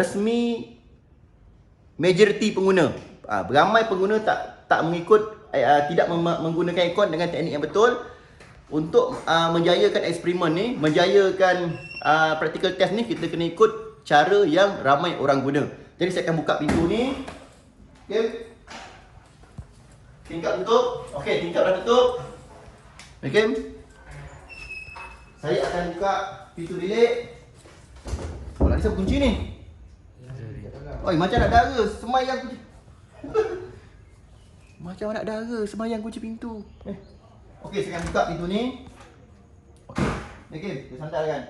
Speaker 1: majoriti pengguna. Ramai pengguna tak mengikut, tidak menggunakan aircon dengan teknik yang betul. untuk menjayakan eksperimen ni, menjayakan practical test ni, kita kena ikut cara yang ramai orang guna. Jadi saya akan buka pintu ni. Okey. Tingkap tutup. Okey, tingkap dah tutup. Okey. Saya akan buka pintu bilik. Oh, lagi siapa kunci ni? Oi, macam nak dara semayang kunci. Macam nak dara semayang kunci pintu. Okey, saya akan buka pintu ni. Okey, kita sandalkan.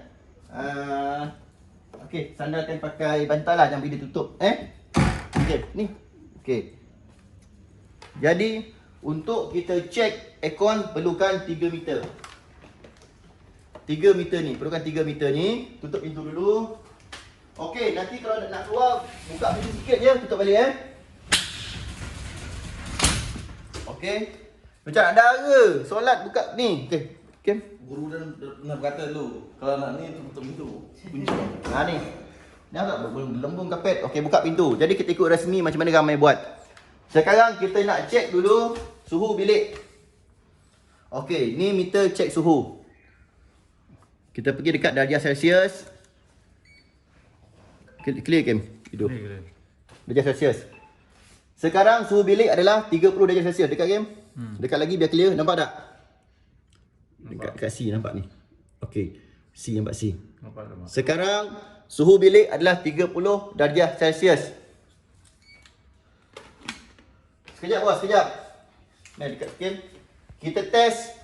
Speaker 1: Okey, sandalkan pakai bantal lah, jangan bila tutup. Okey, ni. Okey. Jadi, untuk kita cek aircon perlukan 3 meter. 3 meter ni, perlukan 3 meter ni. Tutup pintu dulu. Okey, nanti kalau nak keluar, buka pintu sikit je, tutup balik Okey. Macam nak dara, solat buka ni. Okey. Okey.
Speaker 4: Guru dah pernah berkata dulu, kalau nak ni tutup pintu. Kunci.
Speaker 1: Ni. Ni agak lembung kapet. Okey, buka pintu. Jadi kita ikut rasmi macam mana ramai buat. Sekarang kita nak cek dulu suhu bilik. Okey, ni meter cek suhu. Kita pergi dekat darjah Celsius. Clear Kim? Hidup. Darjah Celsius. Sekarang suhu bilik adalah 30 darjah Celsius. Dekat Kim? Dekat lagi biar clear. Nampak tak? Dekat C nampak ni. Okey. C nampak C.
Speaker 3: Nampak.
Speaker 1: Sekarang suhu bilik adalah 30 darjah Celsius. Sekejap bos, sekejap. Ni dekat Kim. Kita test.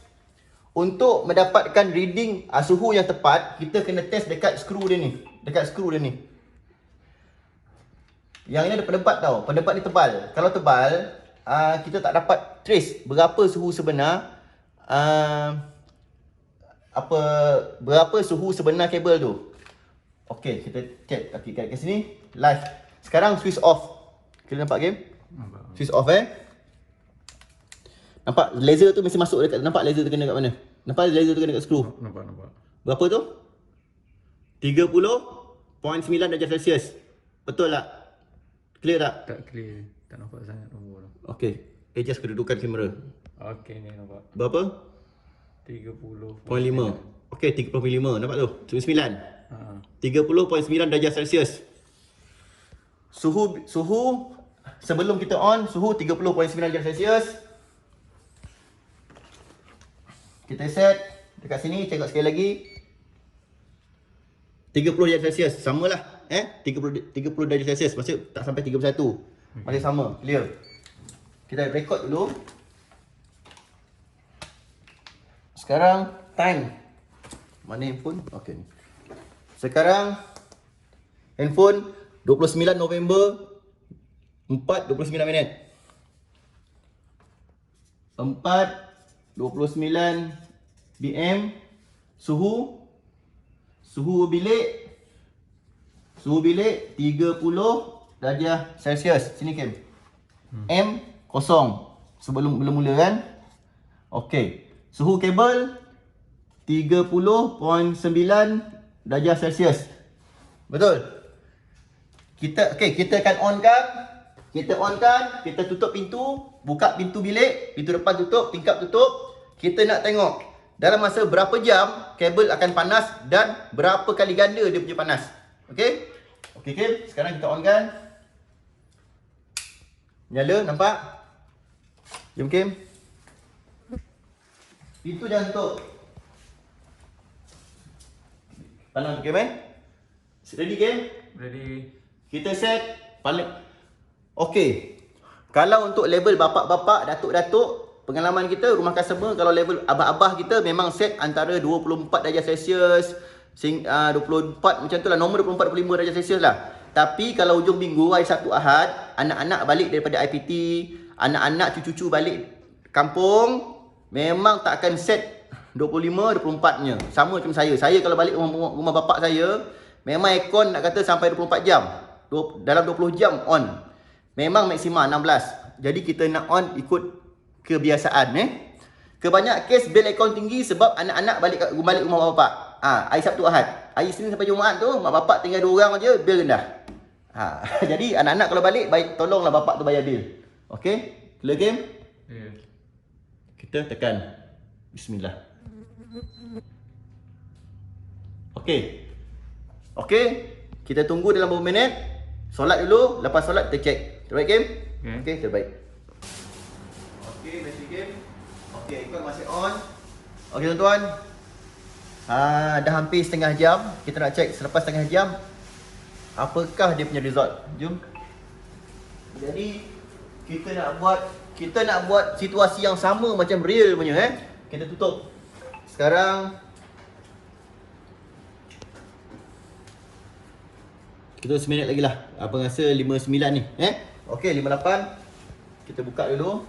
Speaker 1: Untuk mendapatkan reading suhu yang tepat, kita kena test dekat skru dia ni. Dekat skru dia ni. Yang ini ada pendepat tau. Pendepat ni tebal. Kalau tebal, kita tak dapat trace berapa suhu sebenar, berapa suhu sebenar kabel tu. Okey, kita check. Okey, kat sini live. Sekarang switch off. Kita nampak game?
Speaker 3: Nampak.
Speaker 1: Switch off Nampak laser tu mesti masuk dekat. Nampak laser tu kena kat mana? Nampak laser tu kena dekat skru.
Speaker 3: Nampak.
Speaker 1: Berapa tu? 30.9 darjah Celsius. Betul tak? Clear tak?
Speaker 3: Tak clear. Tak nampak sangat nombor tu.
Speaker 1: Okey. Adjust kedudukan kamera.
Speaker 3: Okey, ni nampak.
Speaker 1: Berapa?
Speaker 3: 30.5.
Speaker 1: 0.5. Okey, 30.5. Nampak tu? 9.
Speaker 3: Ha.
Speaker 1: 30.9 darjah Celsius. Suhu sebelum kita on, suhu 30.9 darjah Celsius. Kita set dekat sini, tengok sekali lagi. 30 darjah Celsius, samalah 30 darjah Celsius, maksud tak sampai 31. Masih sama, clear. Kita record dulu. Sekarang time. Mana handphone? Okey ni. Sekarang handphone 29 November 4:29 minit. 4:29 BM. Suhu bilik 30 darjah Celsius. Sini Kim. M kosong. Sebelum mula kan. Okey. Suhu kabel 30.9 darjah Celsius. Betul? Kita akan onkan. Kita tutup pintu, buka pintu bilik, pintu depan tutup, tingkap tutup. Kita nak tengok dalam masa berapa jam kabel akan panas dan berapa kali ganda dia punya panas. Okey? Okey Kim, sekarang kita onkan. Nyala, nampak? Jom Kim. Pintu jangan tutup. Panas Kim Ready Kim?
Speaker 3: Ready.
Speaker 1: Kita set paling okey. Kalau untuk level bapak-bapak, datuk-datuk, pengalaman kita rumah customer, kalau level abah-abah kita memang set antara 24 darjah Celsius 24 macam tu lah, nombor 24-25 darjah Celsius lah. Tapi kalau hujung minggu, hari Sabtu Ahad, anak-anak balik daripada IPT, anak-anak cucu-cucu balik kampung, memang tak akan set 25-24 nya. Sama macam saya. Saya kalau balik rumah bapak saya, memang aircon nak kata sampai 24 jam. Dalam 20 jam on. Memang maksima 16. Jadi kita nak on ikut kebiasaan Kebanyak kes bil aircon tinggi sebab anak-anak balik rumah bapak. Hari Sabtu Ahad. Hari Isnin sampai Jumaat tu mak bapak tinggal 2 orang aja, bil rendah. Jadi anak-anak kalau balik, baik tolonglah bapak tu bayar bil. Okey? Clear game?
Speaker 3: Ya.
Speaker 1: Kita tekan Bismillah. Okey. Okey, kita tunggu dalam beberapa minit. Solat dulu, lepas solat kita check. Terbaik game? Okey, terbaik. Okey, battery game. Okey, ikut masih on. Okey tuan-tuan. Dah hampir setengah jam. Kita nak check selepas setengah jam apakah dia punya result. Jom. Jadi kita nak buat situasi yang sama macam real punya Kita tutup. Sekarang kita 9 minit lagi lah. Abang rasa 59 ni Okey, 58. Kita buka dulu.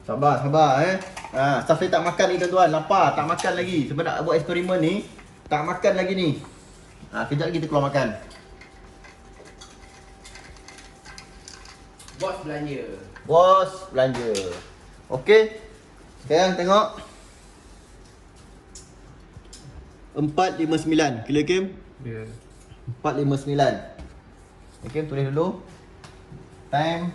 Speaker 1: Sabar staff saya tak makan ni tuan-tuan. Lapar, tak makan lagi. Sebab nak buat eksperimen ni, tak makan lagi ni. Kejap lagi kita keluar makan. Bos belanja. Okey. Sekarang tengok 459. Kila Kim?
Speaker 3: Dia
Speaker 1: 459. Okey, tulis dulu. Time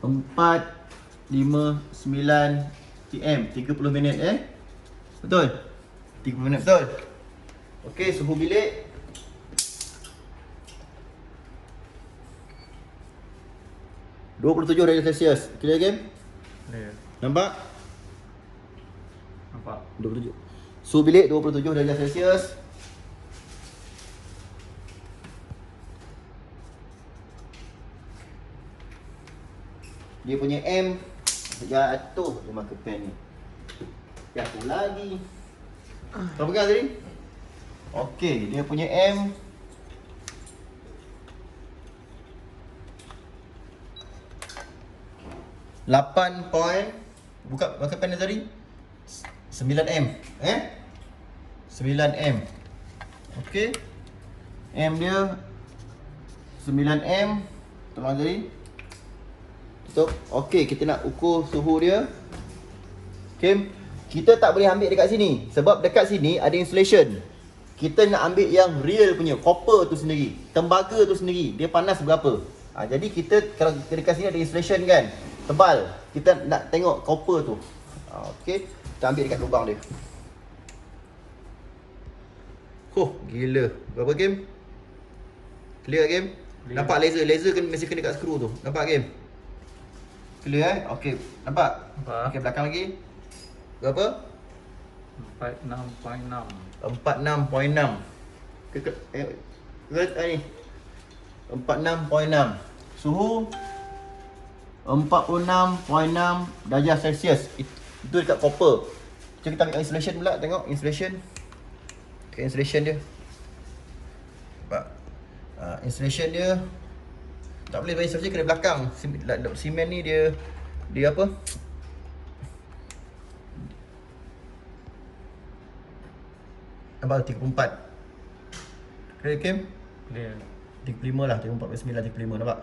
Speaker 1: 4:59 PM, 30 minit Betul? 30 minit betul? Okey, suhu bilik 27 darjah Celsius. Clear game?
Speaker 3: Dia
Speaker 1: Nampak?
Speaker 3: nampak.
Speaker 1: 27. Suhu bilik 27 darjah Celsius. Dia punya M jatuh dia makan pen ni. Jatuh lagi. Kau pegang tadi? Okey, dia punya M 8 point. Buka pen dia tadi 9M 9M. Okey, M dia 9M. Tolong tadi tutup. Okey, kita nak ukur suhu dia. Okey, kita tak boleh ambil dekat sini sebab dekat sini ada insulation. Kita nak ambil yang real punya, copper tu sendiri, tembaga tu sendiri, dia panas berapa. Jadi kita, kalau dekat sini ada insulation kan, tebal, kita nak tengok copper tu. Okey, kita ambil dekat lubang dia. Gila. Berapa game? Clear game?
Speaker 3: Clear.
Speaker 1: Nampak laser mesti kena dekat skru tu. Nampak game? Clear Okey, nampak?
Speaker 3: Nampak.
Speaker 1: Okey, belakang lagi. Berapa?
Speaker 3: 46.6.
Speaker 1: 46.6. Ni 46.6. Suhu 46.6 darjah Celsius. Itu dekat copper. Jom kita ambil insulation pula, tengok insulation. Okay, insulation dia. Nampak? Insulation dia tak boleh bagi insulation, kena belakang. Simen ni dia apa? Nampak 34. Clear Kim?
Speaker 3: Clear.
Speaker 1: 35 lah, 34.9, 35 nampak?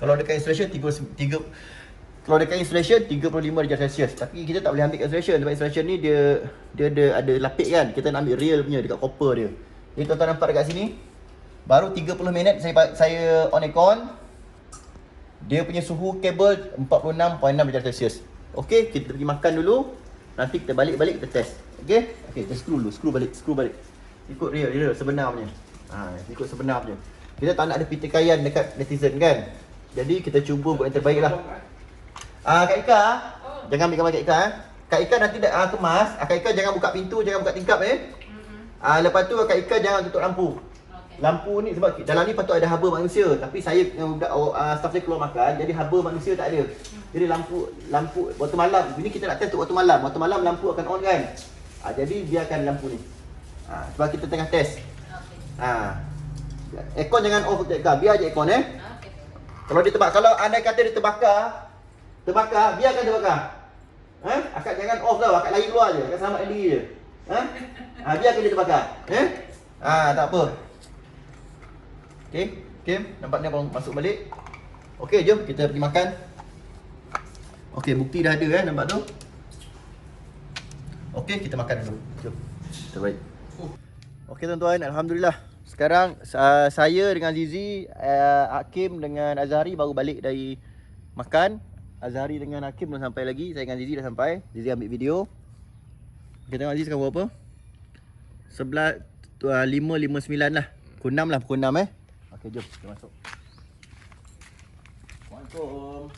Speaker 1: Kalau dekat insulation 35 darjah Celsius. Tapi kita tak boleh ambil insulation sebab insulation ni dia ada lapik kan. Kita nak ambil real punya dekat copper dia. Jadi tuan-tuan nampak dekat sini, baru 30 minit saya on aircon. Dia punya suhu kabel 46.6 darjah Celsius. Okey, kita pergi makan dulu. Nanti kita balik kita test. Okey? Okey, kita screw dulu, screw balik. Ikut real sebenar punya. Ikut sebenar punya. Kita tak nak ada pitikaian dekat netizen kan. Jadi kita cuba buat yang terbaik lah. Kak Ika, jangan ambil gambar Kak Ika. Kak Ika nanti kemas. Kak Ika jangan buka pintu, jangan buka tingkap lepas tu Kak Ika jangan tutup lampu. Lampu ni sebab dalam ni patut ada haba manusia, tapi saya staff saya keluar makan, jadi haba manusia tak ada. Jadi lampu waktu malam, ini kita nak test waktu malam. Waktu malam lampu akan on kan. Jadi biarkan lampu ni. Sebab kita tengah test. Aircon jangan off Kak Ika, biar je aircon Kalau dia terbakar, kalau anda kata dia terbakar, biarkan terbakar. Akak jangan off tau, akak lari keluar je, akak selamatkan diri je. Biarkan dia terbakar. Tak apa. Okey, nampak ni abang masuk balik. Okey, jom kita pergi makan. Okey, bukti dah ada nampak tu. Okey, kita makan dulu. Jom. Terbaik. Okey tuan-tuan, alhamdulillah Sekarang saya dengan Zizi, Hakim dengan Azhari baru balik dari makan. Azhari dengan Hakim belum sampai lagi. Saya dengan Zizi dah sampai. Zizi ambil video. Kita tengok Zizi sekarang berapa? 5.59 lah. Pukul 6 lah, pukul 6 Okey, jom kita masuk. Assalamualaikum.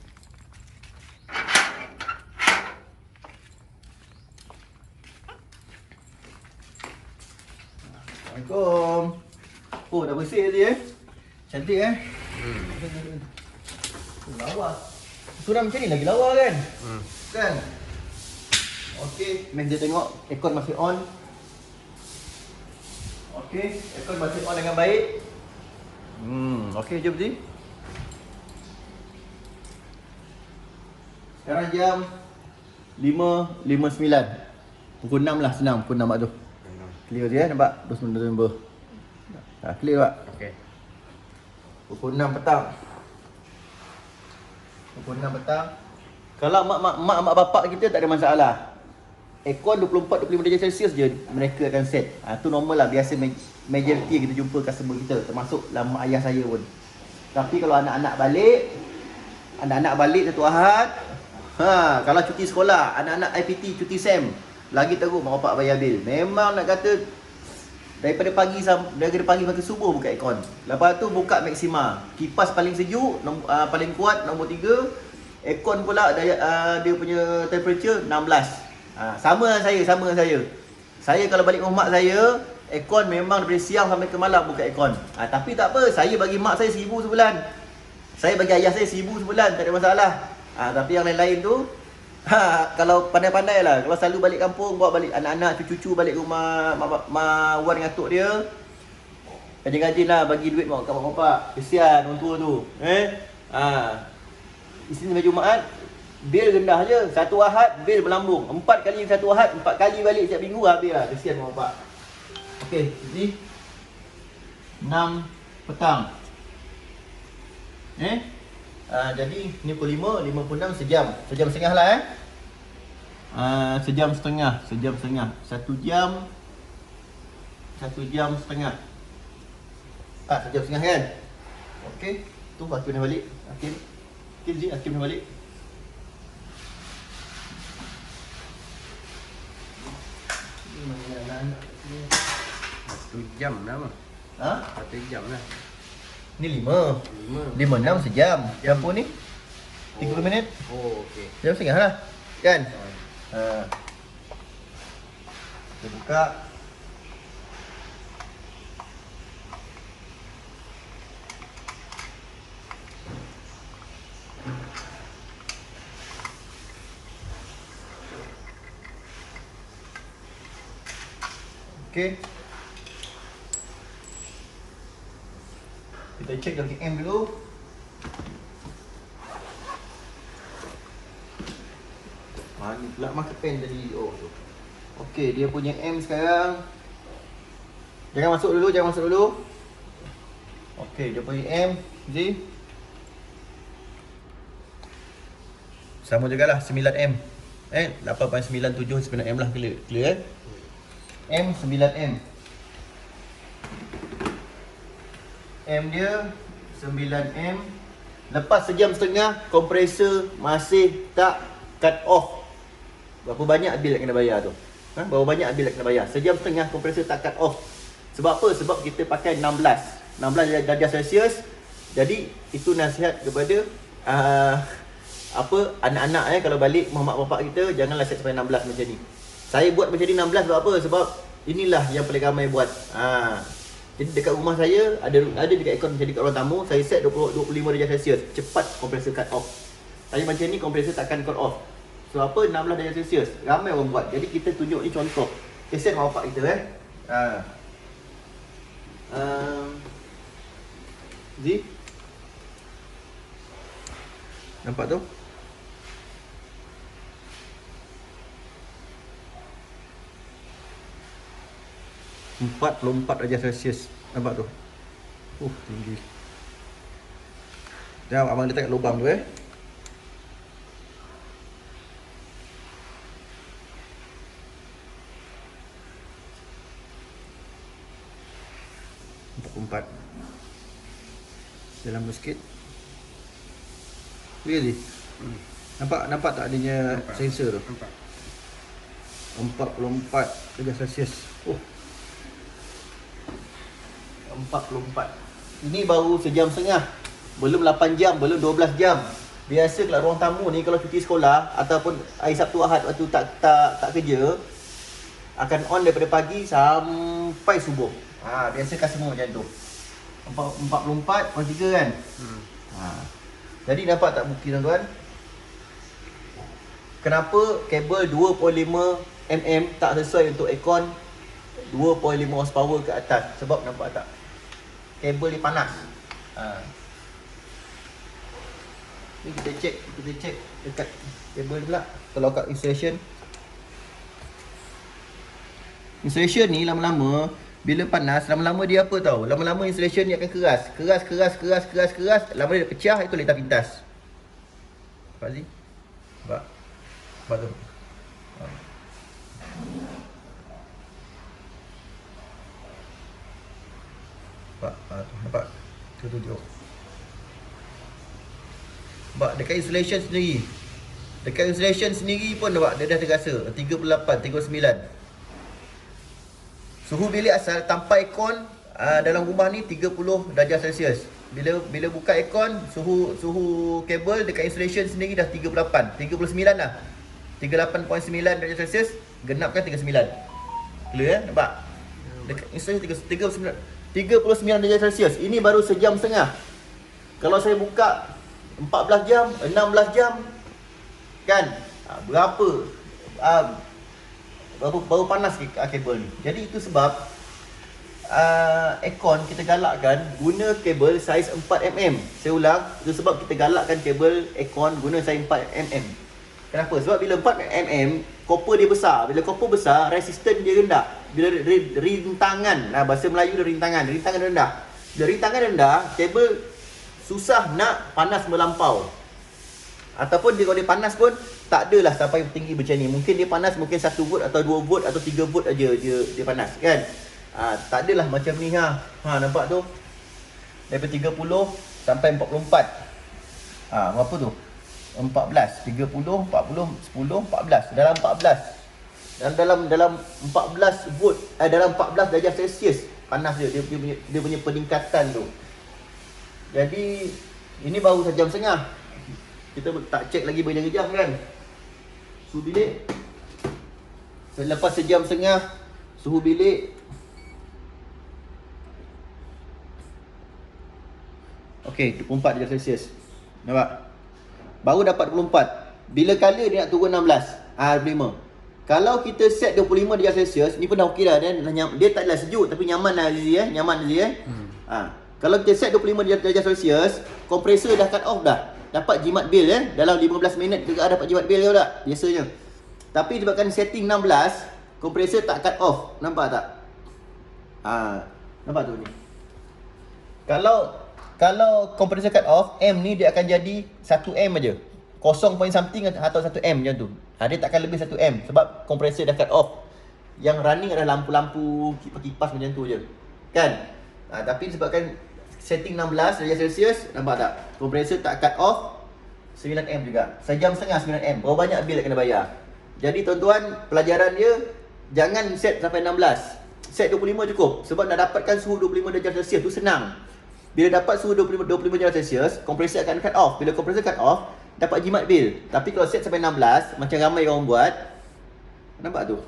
Speaker 1: Assalamualaikum. Oh, dah bersih tadi Cantik Lawa. Suram macam ni lagi lawa kan? Kan? Okey, mari kita tengok aircon masih on. Okey, aircon masih on dengan baik. Okey, jom Zee. Sekarang jam 5.59. Pukul 6 lah, senang pukul 6 tu. Clear je nampak? 29 November. Clear tak?
Speaker 2: Okey.
Speaker 1: Pukul 6 petang. Pukul 6 petang. Kalau mak bapak kita tak ada masalah. Aircon 24-25 darjah Celsius je mereka akan set. Tu normal lah, biasa majority kita jumpa customer kita, termasuk lah mak ayah saya pun. Tapi kalau anak-anak balik satu Ahad, kalau cuti sekolah, anak-anak IPT cuti SEM, lagi teruk mak bapak bayar bil. Memang nak kata daripada pagi sampai subuh buka aircon. Lepas tu buka Maxima. Kipas paling sejuk, paling kuat nombor 3. Aircon pula dia punya temperature 16. Sama dengan saya. Saya kalau balik rumah mak saya, aircon memang daripada siang sampai ke malam buka aircon. Tapi tak apa, saya bagi mak saya 1,000 sebulan. Saya bagi ayah saya 1,000 sebulan, tak ada masalah. Tapi yang lain-lain tu, kalau pandai-pandai lah. Kalau selalu balik kampung, bawa balik anak-anak, cucu-cucu balik rumah mak Wan dengan atuk dia, rajin-rajin lah bagi duit mak bapak. Kesian orang tua tu. Isnin sampai Jumaat, bil rendah je. Satu Ahad, bil melambung. 4 kali satu Ahad, 4 kali balik setiap minggu, habis lah. Kesian mak bapak. Okey, jadi 6 petang. Jadi ni pukul 5, 56 sejam. Sejam setengah lah sejam setengah. 1 jam 1 jam setengah. 1 jam setengah kan? Okey, tu Hakim dah balik. Hakim dah balik.
Speaker 2: Satu jam dah mah. 1 jam lah.
Speaker 1: Ni 5, 6 sejam. Apa ni? 30 minit.
Speaker 2: Oh, okey.
Speaker 1: Jam setengah lah. Kan? Kita buka. Okey. Kita check dalam KM dulu. Ni pula marker pen tadi. Tu. Okey, dia punya M sekarang. Jangan masuk dulu. Okey, dia punya M, Z. Sama jugalah 9M. 8.97 9M lah, clear M 9M. M dia 9M. Lepas sejam setengah, kompresor masih tak cut off. Berapa banyak bil yang kena bayar tu? Berapa banyak bil yang kena bayar? Sejam setengah kompresor tak cut off. Sebab apa? Sebab kita pakai 16 darjah Celsius. Jadi itu nasihat kepada anak-anak kalau balik mak bapak kita, janganlah set sampai 16 macam ni. Saya buat macam ni 16 sebab apa? Sebab inilah yang paling ramai buat. Jadi dekat rumah saya ada dekat aircon macam dekat ruang tamu, saya set 25 darjah Celsius. Cepat kompresor cut off. Tapi macam ni kompresor takkan cut off. So apa 16 darjah Celsius. Ramai orang buat. Jadi kita tunjuk ni contoh. Kesian mak bapak kita Z. Nampak tu? 44 darjah Celsius. Nampak tu? Tinggi. Jangan abang letak kat lubang tu
Speaker 2: 44. Dalam sikit. Really? Nampak tak adanya sensor tu? Nampak. 44 darjah Celsius.
Speaker 1: Oh. 44. Ini baru sejam setengah. Belum 8 jam, belum 12 jam. Biasa kalau ruang tamu ni kalau cuti sekolah ataupun hari Sabtu Ahad waktu tak kerja akan on daripada pagi sampai subuh. Biasa customer macam tu. 44 / 3 kan? Jadi nampak tak bukti tuan-tuan? Kenapa kabel 2.5 mm tak sesuai untuk aircon 2.5 horsepower ke atas? Sebab nampak tak? Kabel ni panas. Ni kita check dekat kabel pula. Kalau kat installation ni lama-lama bila panas, lama-lama dia apa tahu? Lama-lama installation ni akan keras. Lama dia pecah, itu letak pintas. Nampak Zee? Nampak tu? Nampak? Tu. Nampak dekat installation sendiri. Dekat installation sendiri pun nampak dia dah terasa 38, 39. Suhu bilik asal tanpa aircon dalam rumah ni 30 darjah Celsius. Bila buka aircon, suhu kabel dekat installation sendiri dah 38, 39 dah. 38.9 darjah Celsius, genapkan 39. Clear ya? Nampak? Dekat installation 39 darjah Celsius. Ini baru sejam setengah. Kalau saya buka 14 jam, 16 jam kan? Baru panas kabel ni. Jadi itu sebab aircon kita galakkan guna kabel saiz 4mm. Saya ulang, itu sebab kita galakkan kabel aircon guna saiz 4mm. Kenapa? Sebab bila 4mm, copper dia besar. Bila copper besar, resisten dia rendah. Bila rintangan, bahasa Melayu dia rintangan rendah. Bila rintangan rendah, kabel susah nak panas melampau. Ataupun kalau dia panas pun tak adalah sampai tinggi macam ni. Mungkin dia panas mungkin 1 volt atau 2 volt atau 3 volt aja dia panas kan. Tak adalah macam ni nampak tu. Daripada 30 sampai 44. Berapa tu? 14, 30, 40, 10, 14. Dalam 14. Dalam 14 volt, dalam 14 darjah Celsius panas dia punya peningkatan tu. Jadi ini baru sejam setengah. Kita tak cek lagi berjam-jam kan. Suhu bilik selepas sejam setengah, suhu bilik okey, 24 darjah Celsius. Nampak? Baru dapat 24. Bila kala dia nak turun 16, 25. Kalau kita set 25 darjah Celsius, ni pun dah okey dah. Dia taklah sejuk tapi nyaman lah Azizi nyaman Azizi Kalau kita set 25 darjah Celsius, kompresor dah cut off dah. Dapat jimat bil dalam 15 minit juga dapat jimat bil ke tak biasanya. Tapi sebabkan setting 16, kompresor tak cut off. Nampak tak? Nampak tu ni. Kalau kompresor cut off, M ni dia akan jadi 1M aja. 0 point something atau 1M macam tu. Dia takkan lebih 1M sebab kompresor dah cut off. Yang running adalah lampu-lampu kipas macam tu je. Kan? Tapi sebabkan setting 16 darjah Celsius, nampak tak? Kompresor tak cut off, 9M juga. Sejam setengah 9M. Berapa banyak bil nak kena bayar? Jadi tuan-tuan, pelajaran dia jangan set sampai 16. Set 25 cukup. Sebab nak dapatkan suhu 25 darjah Celsius tu senang. Bila dapat suhu 25 darjah Celsius, kompresor akan cut off. Bila kompresor cut off, dapat jimat bil. Tapi kalau set sampai 16, macam ramai orang buat, nampak tu?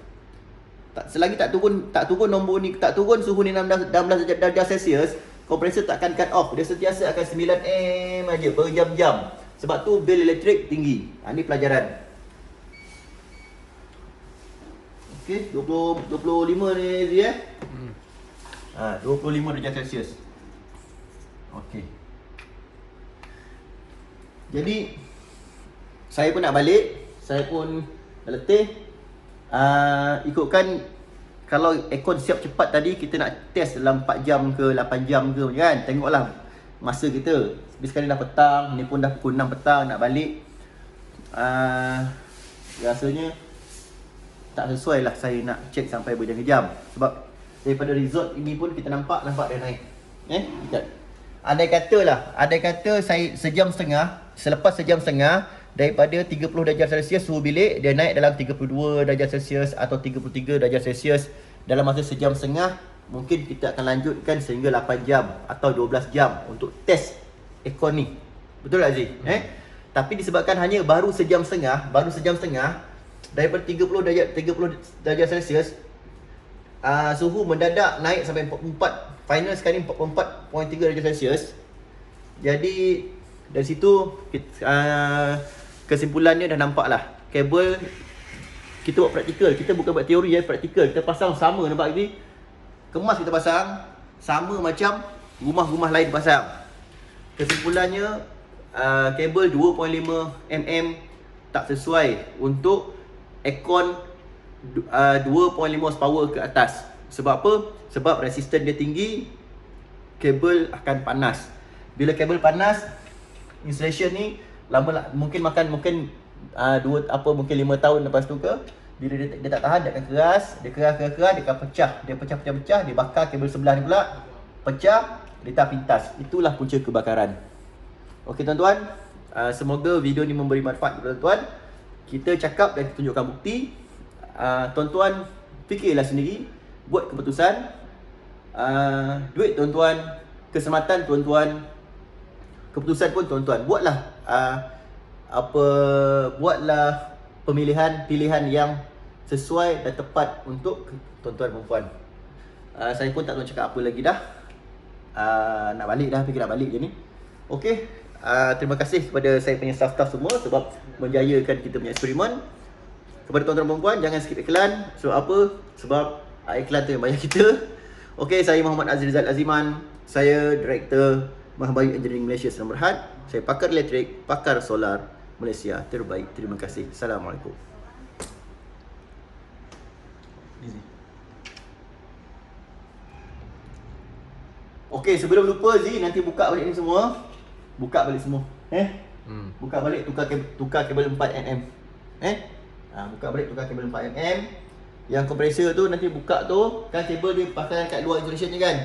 Speaker 1: Selagi tak turun nombor ni, tak turun suhu ni 16 darjah Celsius, kompresor takkan cut off. Dia sentiasa akan 9M aja berjam-jam. Sebab tu bil elektrik tinggi. Ni pelajaran. Okey, 25 ni dia. 25 darjah Celsius. Okey. Jadi saya pun nak balik. Saya pun dah letih. Ikutkan kalau aircon siap cepat tadi, kita nak test dalam 4 jam ke 8 jam ke kan. Tengoklah masa kita. Tapi sekarang dah petang, ni pun dah pukul 6 petang nak balik. Rasanya tak sesuai lah saya nak check sampai berjam-jam. Sebab daripada result ini pun kita nampak dia naik. Ikat. Andai kata saya sejam setengah, selepas sejam setengah daripada 30 darjah Celsius suhu bilik dia naik dalam 32 darjah Celsius atau 33 darjah Celsius dalam masa sejam setengah, mungkin kita akan lanjutkan sehingga 8 jam atau 12 jam untuk test aircon ni. Betul tak Aziz? Tapi disebabkan hanya baru sejam setengah daripada 30 darjah Celsius, suhu mendadak naik sampai 44, final sekarang 44.3 darjah Celsius. Jadi dari situ kesimpulannya dah nampak lah. Kabel kita buat praktikal, kita bukan buat teori ya, praktikal. Kita pasang sama, nampak ni? Kemas kita pasang sama macam rumah-rumah lain pasang. Kesimpulannya kabel 2.5 mm tak sesuai untuk aircon 2.5 horsepower ke atas. Sebab apa? Sebab resisten dia tinggi, kabel akan panas. Bila kabel panas, insulation ni lama mungkin 5 tahun lepas tu ke, bila dia tak tahan, dia akan keras, dia akan pecah, dia pecah, dia bakar kabel sebelah ni pula, pecah, dia tak pintas. Itulah punca kebakaran. Okey tuan-tuan, semoga video ni memberi manfaat kepada tuan-tuan. Kita cakap dan kita tunjukkan bukti. Tuan-tuan fikirlah sendiri, buat keputusan. Duit tuan-tuan, keselamatan tuan-tuan, keputusan pun tuan-tuan. Buatlah buatlah pilihan yang sesuai dan tepat untuk tuan-tuan perempuan. Saya pun tak tahu cakap apa lagi dah. Nak balik dah, fikir nak balik je ni. Okey, terima kasih kepada saya punya staff-staff semua sebab menjayakan kita punya eksperimen. Kepada tuan-tuan perempuan, jangan skip iklan. Sebab apa? Sebab iklan tu yang bayar kita. Okey, saya Muhammad Azrizal Aziman. Saya Direktur Mahabayu Engineering Malaysia Sdn Bhd. Saya pakar elektrik, pakar solar Malaysia terbaik. Terima kasih. Assalamualaikum. Okey, sebelum lupa Zee, nanti buka balik ni semua. Buka balik semua. Buka balik, tukar kabel 4mm. Buka balik, tukar kabel 4mm. Yang kompresor tu nanti buka tu, kan kabel dia pasal kat luar insulation ni kan.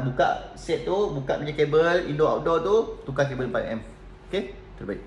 Speaker 1: Buka set tu, buka punya kabel indoor outdoor tu, tukar kabel 4mm. Okey, terbaik.